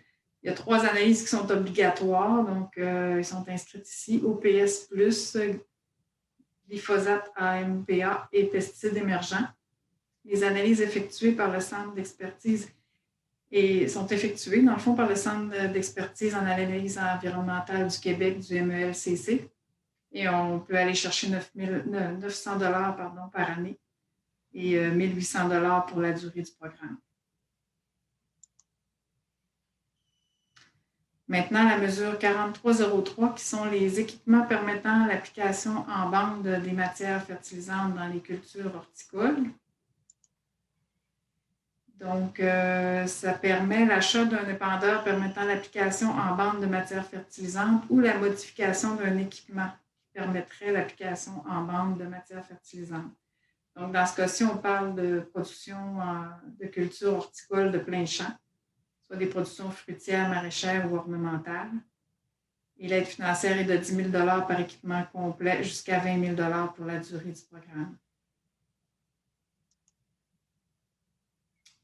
Il y a 3 analyses qui sont obligatoires, donc ils sont inscrites ici, OPS+, glyphosate AMPA et pesticides émergents. Les analyses effectuées par le centre d'expertise sont effectuées, dans le fond, par le centre d'expertise en analyse environnementale du Québec, du MELCC. Et on peut aller chercher 900 par année et 1 800 pour la durée du programme. Maintenant, la mesure 4303, qui sont les équipements permettant l'application en bande des matières fertilisantes dans les cultures horticoles. Donc, ça permet l'achat d'un épandeur permettant l'application en bande de matières fertilisantes ou la modification d'un équipement permettrait l'application en bande de matières fertilisantes. Donc, dans ce cas-ci, on parle de production de cultures horticoles de plein champ, soit des productions fruitières, maraîchères ou ornementales. Et l'aide financière est de 10 000 par équipement complet jusqu'à 20 000 pour la durée du programme.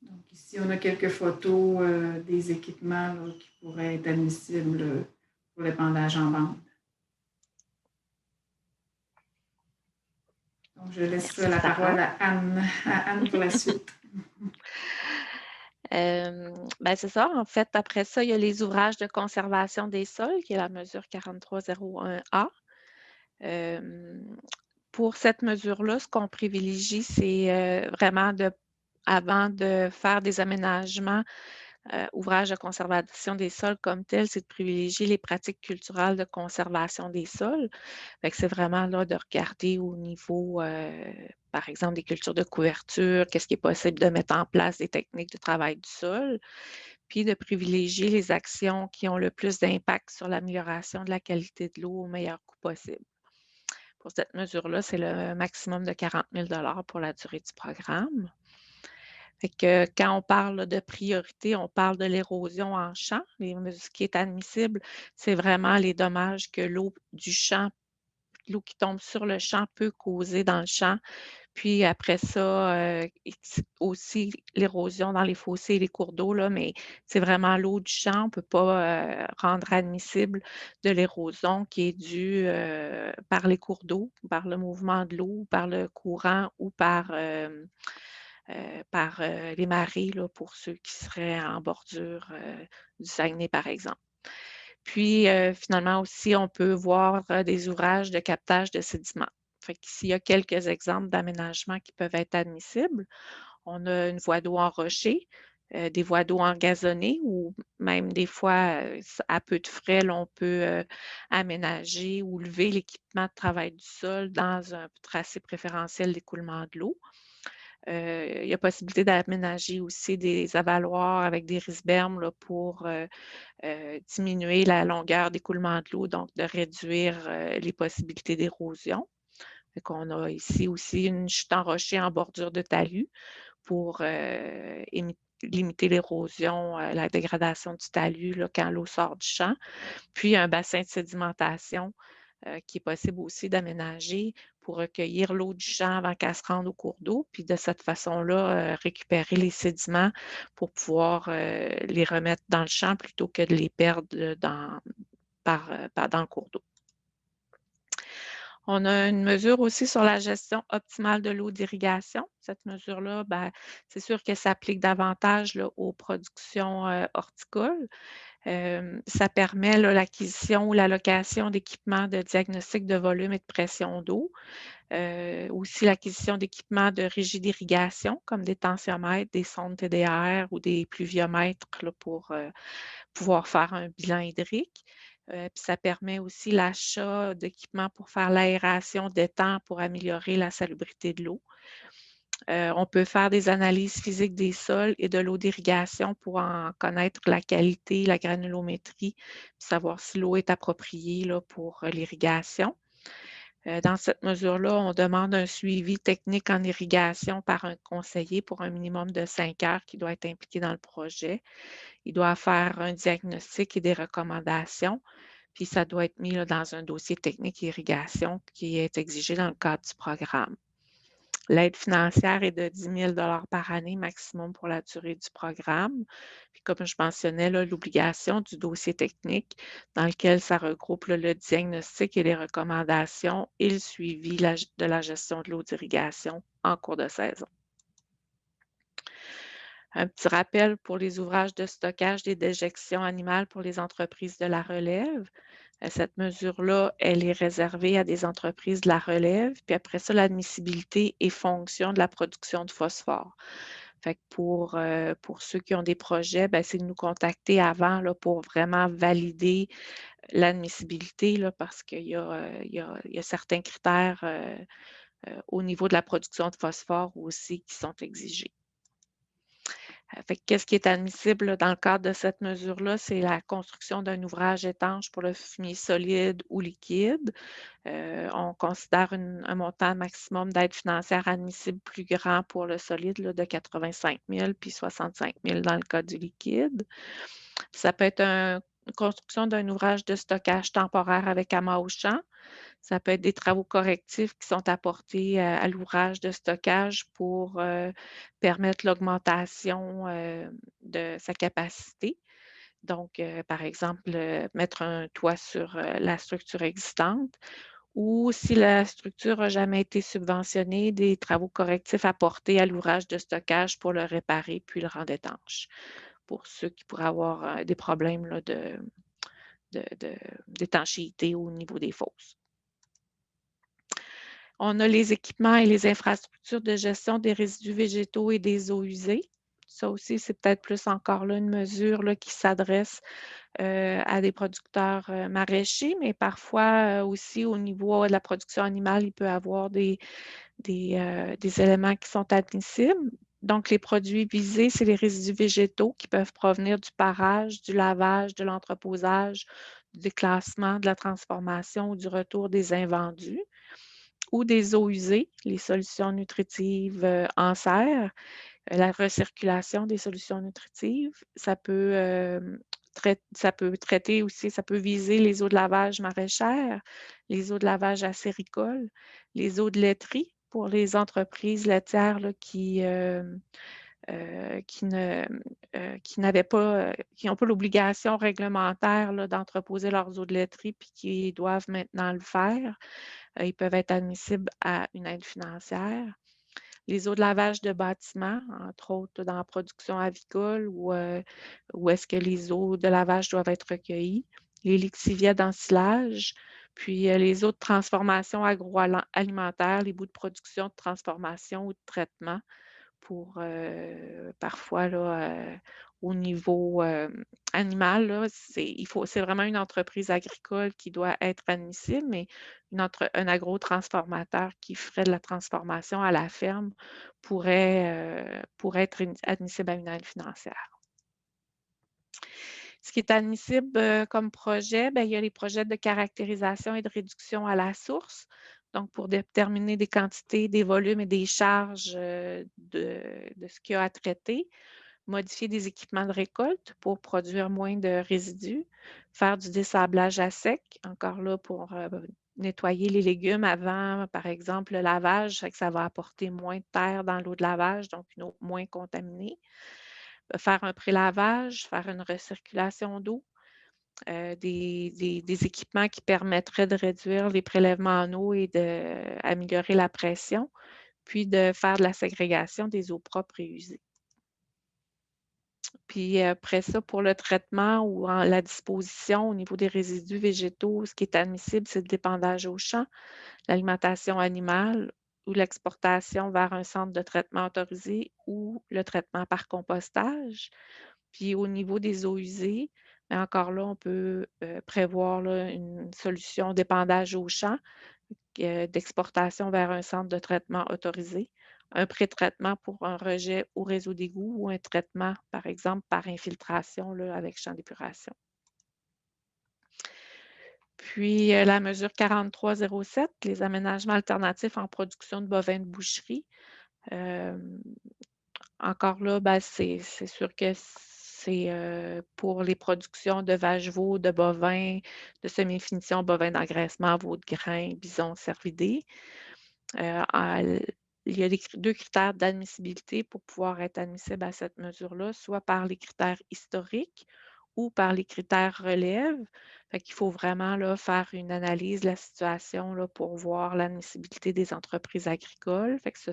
Donc, ici, on a quelques photos des équipements là, qui pourraient être admissibles pour l'épandage en bande. Donc, je laisse la parole à Anne pour la suite. Ben c'est ça. En fait, après ça, il y a les ouvrages de conservation des sols, qui est la mesure 4301A. Pour cette mesure-là, ce qu'on privilégie, c'est vraiment avant de faire des aménagements, ouvrages de conservation des sols comme tel, c'est de privilégier les pratiques culturelles de conservation des sols. Fait que c'est vraiment là de regarder au niveau, par exemple, des cultures de couverture, qu'est-ce qui est possible de mettre en place, des techniques de travail du sol, puis de privilégier les actions qui ont le plus d'impact sur l'amélioration de la qualité de l'eau au meilleur coût possible. Pour cette mesure-là, c'est le maximum de 40 000 pour la durée du programme. Fait que quand on parle de priorité, on parle de l'érosion en champ. Ce qui est admissible, c'est vraiment les dommages que l'eau du champ, l'eau qui tombe sur le champ peut causer dans le champ. Puis après ça, aussi l'érosion dans les fossés et les cours d'eau, là, mais c'est vraiment l'eau du champ. On ne peut pas rendre admissible de l'érosion qui est due par les cours d'eau, par le mouvement de l'eau, par le courant ou par les marées, là, pour ceux qui seraient en bordure du Saguenay, par exemple. Puis, finalement aussi, on peut voir des ouvrages de captage de sédiments. Fait qu'ici, il y a quelques exemples d'aménagements qui peuvent être admissibles. On a une voie d'eau enrochée, des voies d'eau engazonnées ou même des fois, à peu de frais, là, on peut aménager ou lever l'équipement de travail du sol dans un tracé préférentiel d'écoulement de l'eau. Il y a possibilité d'aménager aussi des avaloirs avec des risbermes là, pour diminuer la longueur d'écoulement de l'eau, donc de réduire les possibilités d'érosion. On a ici aussi une chute enrochée en bordure de talus pour limiter l'érosion, la dégradation du talus là, quand l'eau sort du champ. Puis un bassin de sédimentation qui est possible aussi d'aménager pour recueillir l'eau du champ avant qu'elle se rende au cours d'eau, puis de cette façon-là, récupérer les sédiments pour pouvoir les remettre dans le champ plutôt que de les perdre dans le cours d'eau. On a une mesure aussi sur la gestion optimale de l'eau d'irrigation. Cette mesure-là, c'est sûr qu'elle s'applique davantage là, aux productions horticoles. Ça permet l'acquisition ou l'allocation d'équipements de diagnostic de volume et de pression d'eau. Aussi l'acquisition d'équipements de régie d'irrigation, comme des tensiomètres, des sondes TDR ou des pluviomètres là, pour pouvoir faire un bilan hydrique. Puis ça permet aussi l'achat d'équipements pour faire l'aération d'étangs pour améliorer la salubrité de l'eau. On peut faire des analyses physiques des sols et de l'eau d'irrigation pour en connaître la qualité, la granulométrie, puis savoir si l'eau est appropriée là, pour l'irrigation. Dans cette mesure-là, on demande un suivi technique en irrigation par un conseiller pour un minimum de 5 heures qui doit être impliqué dans le projet. Il doit faire un diagnostic et des recommandations, puis ça doit être mis là, dans un dossier technique irrigation qui est exigé dans le cadre du programme. L'aide financière est de 10 000 par année maximum pour la durée du programme. Puis comme je mentionnais, l'obligation du dossier technique dans lequel ça regroupe le diagnostic et les recommandations et le suivi de la gestion de l'eau d'irrigation en cours de saison. Un petit rappel pour les ouvrages de stockage des déjections animales pour les entreprises de la relève. Cette mesure-là, elle est réservée à des entreprises de la relève. Puis après ça, l'admissibilité est fonction de la production de phosphore. Fait que pour ceux qui ont des projets, c'est de nous contacter avant là, pour vraiment valider l'admissibilité là, parce qu'il y a certains critères au niveau de la production de phosphore aussi qui sont exigés. Fait que qu'est-ce qui est admissible là, dans le cadre de cette mesure-là? C'est la construction d'un ouvrage étanche pour le fumier solide ou liquide. On considère un montant maximum d'aide financière admissible plus grand pour le solide là, de 85 000 puis 65 000 dans le cas du liquide. Ça peut être une construction d'un ouvrage de stockage temporaire avec amas au champ. Ça peut être des travaux correctifs qui sont apportés à l'ouvrage de stockage pour permettre l'augmentation de sa capacité. Donc, par exemple, mettre un toit sur la structure existante ou si la structure n'a jamais été subventionnée, des travaux correctifs apportés à l'ouvrage de stockage pour le réparer puis le rendre étanche. Pour ceux qui pourraient avoir des problèmes là, d'étanchéité au niveau des fosses. On a les équipements et les infrastructures de gestion des résidus végétaux et des eaux usées. Ça aussi, c'est peut-être plus encore là une mesure là, qui s'adresse à des producteurs maraîchers, mais parfois aussi au niveau de la production animale, il peut y avoir des éléments qui sont admissibles. Donc, les produits visés, c'est les résidus végétaux qui peuvent provenir du parage, du lavage, de l'entreposage, du déclassement, de la transformation ou du retour des invendus ou des eaux usées, les solutions nutritives en serre, la recirculation des solutions nutritives. Ça peut traiter aussi, ça peut viser les eaux de lavage maraîchères, les eaux de lavage acéricoles, les eaux de laiterie pour les entreprises laitières là, qui n'avaient pas, qui n'ont pas l'obligation réglementaire là, d'entreposer leurs eaux de laiterie puis qui doivent maintenant le faire. Ils peuvent être admissibles à une aide financière. Les eaux de lavage de bâtiments, entre autres dans la production avicole où est-ce que les eaux de lavage doivent être recueillies. Les lixiviets d'ensilage, puis les eaux de transformation agroalimentaire, les bouts de production, de transformation ou de traitement pour parfois là, au niveau animal, là, c'est vraiment une entreprise agricole qui doit être admissible, mais un agrotransformateur qui ferait de la transformation à la ferme pourrait être admissible à une aide financière. Ce qui est admissible comme projet, il y a les projets de caractérisation et de réduction à la source. Donc, pour déterminer des quantités, des volumes et des charges de ce qu'il y a à traiter. modifier des équipements de récolte pour produire moins de résidus, faire du dessablage à sec, encore là pour nettoyer les légumes avant, par exemple, le lavage, ça fait que ça va apporter moins de terre dans l'eau de lavage, donc une eau moins contaminée. Faire un pré-lavage, faire une recirculation d'eau, des équipements qui permettraient de réduire les prélèvements en eau et d'améliorer la pression, puis de faire de la ségrégation des eaux propres et usées. Puis après ça, pour le traitement ou la disposition au niveau des résidus végétaux, ce qui est admissible, c'est le dépandage au champ, l'alimentation animale ou l'exportation vers un centre de traitement autorisé ou le traitement par compostage. Puis au niveau des eaux usées, bien, encore là, on peut prévoir là, une solution d'épandage au champ, d'exportation vers un centre de traitement autorisé, un pré-traitement pour un rejet au réseau d'égout ou un traitement, par exemple, par infiltration là, avec champ d'épuration. Puis la mesure 4307, les aménagements alternatifs en production de bovins de boucherie. Encore là, ben, c'est sûr que c'est pour les productions de vaches-veaux, de bovins, de semi-finition, bovins d'engraissement, veaux de grains, bisons, cervidés. Il y a deux critères d'admissibilité pour pouvoir être admissible à cette mesure-là, soit par les critères historiques ou par les critères relève. Fait qu'il faut vraiment là, faire une analyse de la situation là, pour voir l'admissibilité des entreprises agricoles. Fait que ça,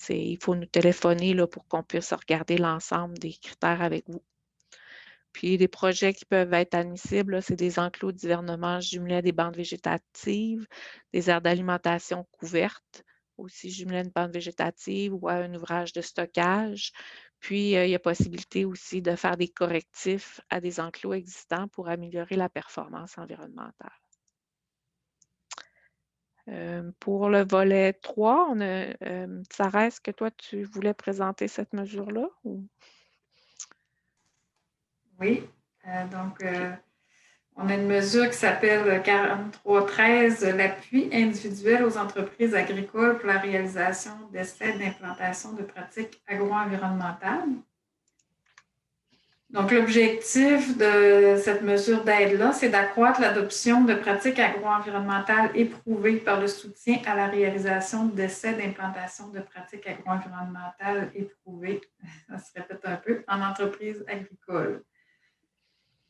il faut nous téléphoner là, pour qu'on puisse regarder l'ensemble des critères avec vous. Puis les projets qui peuvent être admissibles, là, c'est des enclos d'hivernement jumelés à des bandes végétatives, des aires d'alimentation couvertes, aussi jumelés à une bande végétative ou à un ouvrage de stockage. Puis, il y a possibilité aussi de faire des correctifs à des enclos existants pour améliorer la performance environnementale. Pour le volet 3, on a, Sarah, est-ce que toi, tu voulais présenter cette mesure-là? Ou... Oui, donc on a une mesure qui s'appelle 4313, l'appui individuel aux entreprises agricoles pour la réalisation d'essais d'implantation de pratiques agro-environnementales. Donc, l'objectif de cette mesure d'aide-là, c'est d'accroître l'adoption de pratiques agro-environnementales éprouvées par le soutien à la réalisation d'essais d'implantation de pratiques agro-environnementales éprouvées, ça se répète un peu, en entreprise agricole.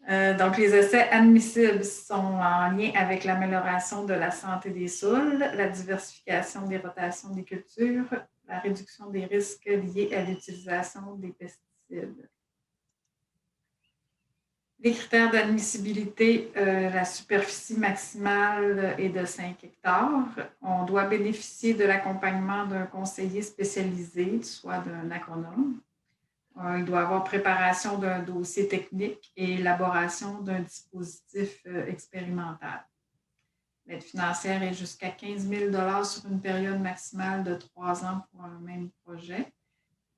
Donc, les essais admissibles sont en lien avec l'amélioration de la santé des sols, la diversification des rotations des cultures, la réduction des risques liés à l'utilisation des pesticides. Les critères d'admissibilité, la superficie maximale est de 5 hectares. On doit bénéficier de l'accompagnement d'un conseiller spécialisé, soit d'un agronome. Il doit avoir préparation d'un dossier technique et élaboration d'un dispositif expérimental. L'aide financière est jusqu'à 15 000 sur une période maximale de 3 ans pour un même projet.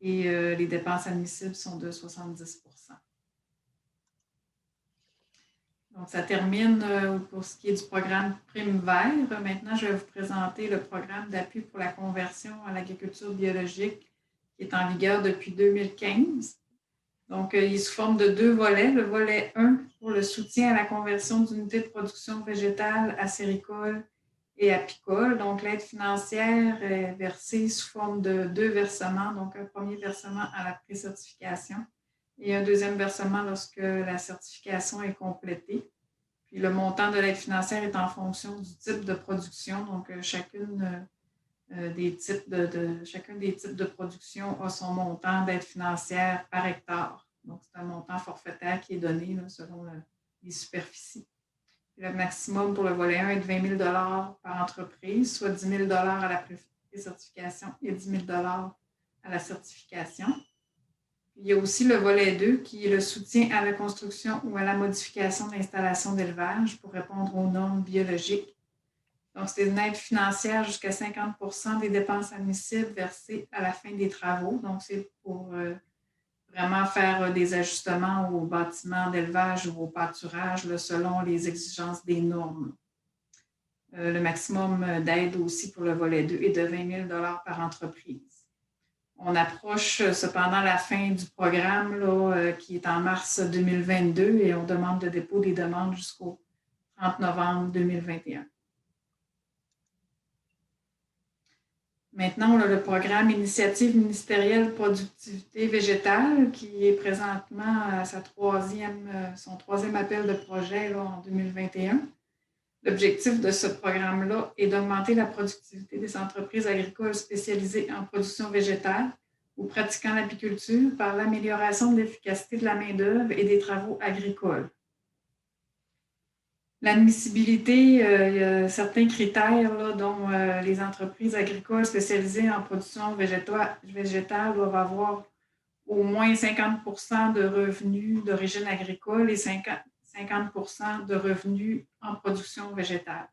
Et les dépenses admissibles sont de 70 %. Donc, ça termine pour ce qui est du programme Prime Vert. Maintenant, je vais vous présenter le programme d'appui pour la conversion à l'agriculture biologique qui est en vigueur depuis 2015. Donc, il est sous forme de 2 volets. Le volet 1 pour le soutien à la conversion d'unités de production végétale, acéricole et apicole. Donc, l'aide financière est versée sous forme de 2 versements. Donc, un premier versement à la pré-certification et un deuxième versement lorsque la certification est complétée. Puis le montant de l'aide financière est en fonction du type de production. Donc, chacun des types de production a son montant d'aide financière par hectare. Donc, c'est un montant forfaitaire qui est donné là, selon les superficies. Puis le maximum pour le volet 1 est de 20 000 par entreprise, soit 10 000 à la pré-certification et 10 000 à la certification. Il y a aussi le volet 2 qui est le soutien à la construction ou à la modification d'installations d'élevage pour répondre aux normes biologiques. Donc, c'est une aide financière jusqu'à 50 % des dépenses admissibles versées à la fin des travaux. Donc, c'est pour vraiment faire des ajustements aux bâtiments d'élevage ou au pâturage là, selon les exigences des normes. Le maximum d'aide aussi pour le volet 2 est de 20 000 par entreprise. On approche cependant la fin du programme là, qui est en mars 2022 et on demande le dépôt des demandes jusqu'au 30 novembre 2021. Maintenant, on a le programme Initiative ministérielle productivité végétale qui est présentement à son troisième appel de projet là, en 2021. L'objectif de ce programme-là est d'augmenter la productivité des entreprises agricoles spécialisées en production végétale ou pratiquant l'apiculture par l'amélioration de l'efficacité de la main-d'œuvre et des travaux agricoles. L'admissibilité, il y a certains critères là, dont les entreprises agricoles spécialisées en production végétale doivent avoir au moins 50 de revenus d'origine agricole et 50 de revenus en production végétale.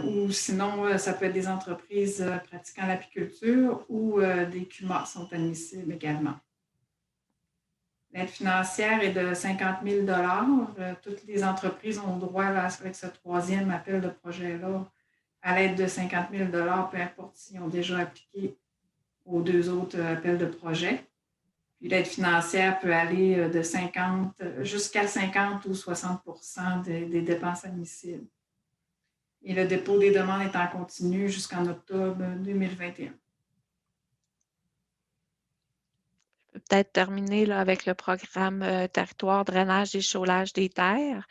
Ou sinon, ça peut être des entreprises pratiquant l'apiculture ou des CUMA sont admissibles également. L'aide financière est de 50 000 Toutes les entreprises ont droit, là, avec ce troisième appel de projet-là, à l'aide de 50 000 peu importe s'ils ont déjà appliqué aux deux autres appels de projet. Puis l'aide financière peut aller de 50 jusqu'à 50 ou 60 des dépenses admissibles. Et le dépôt des demandes est en continu jusqu'en octobre 2021. Peut-être terminer là, avec le programme territoire, drainage et chaulage des terres.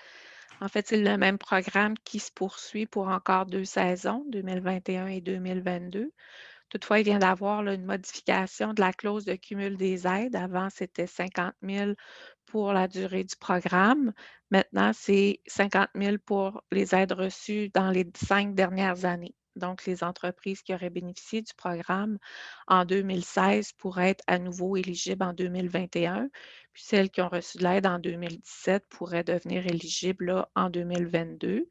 En fait, c'est le même programme qui se poursuit pour encore 2 saisons, 2021 et 2022. Toutefois, il vient d'avoir une modification de la clause de cumul des aides. Avant, c'était 50 000 pour la durée du programme. Maintenant, c'est 50 000 pour les aides reçues dans les 5 dernières années. Donc, les entreprises qui auraient bénéficié du programme en 2016 pourraient être à nouveau éligibles en 2021, puis celles qui ont reçu de l'aide en 2017 pourraient devenir éligibles là, en 2022.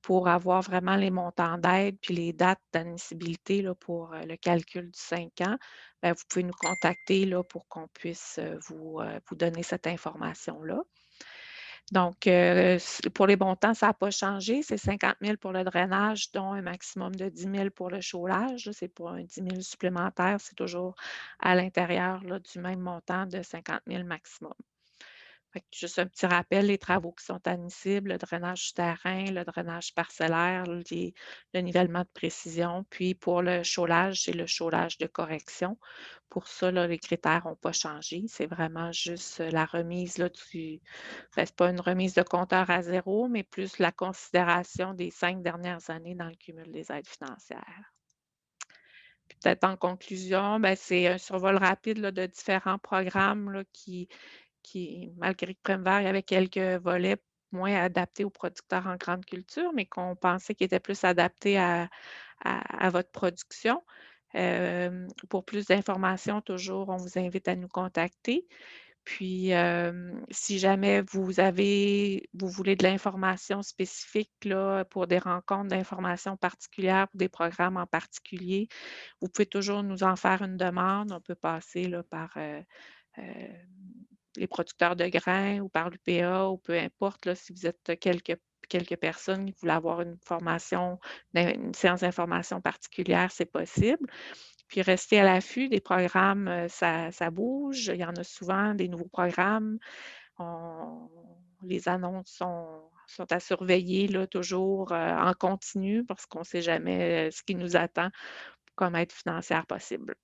Pour avoir vraiment les montants d'aide puis les dates d'admissibilité là, pour le calcul du 5 ans, bien, vous pouvez nous contacter là, pour qu'on puisse vous donner cette information-là. Donc, pour les montants, ça n'a pas changé. C'est 50 000 pour le drainage, dont un maximum de 10 000 pour le chaulage. C'est pas un 10 000 supplémentaire, c'est toujours à l'intérieur là, du même montant de 50 000 maximum. Fait que juste un petit rappel, les travaux qui sont admissibles, le drainage souterrain, le drainage parcellaire, le nivellement de précision. Puis pour le chaulage, c'est le chaulage de correction. Pour ça, là, les critères n'ont pas changé. C'est vraiment juste la remise là, c'est pas une remise de compteur à zéro, mais plus la considération des 5 dernières années dans le cumul des aides financières. Puis peut-être en conclusion, ben, c'est un survol rapide là, de différents programmes là, qui, malgré que Prémevert, il y avait quelques volets moins adaptés aux producteurs en grande culture, mais qu'on pensait qu'ils étaient plus adaptés à votre production. Pour plus d'informations, toujours, on vous invite à nous contacter. Puis, si jamais vous voulez de l'information spécifique là, pour des rencontres d'informations particulières, pour des programmes en particulier, vous pouvez toujours nous en faire une demande. On peut passer là, par les producteurs de grains ou par l'UPA ou peu importe, là, si vous êtes quelques personnes qui voulaient avoir une formation, une séance d'information particulière, c'est possible. Puis rester à l'affût des programmes, ça bouge. Il y en a souvent des nouveaux programmes. Les annonces sont à surveiller là, toujours en continu parce qu'on ne sait jamais ce qui nous attend comme aide financière possible.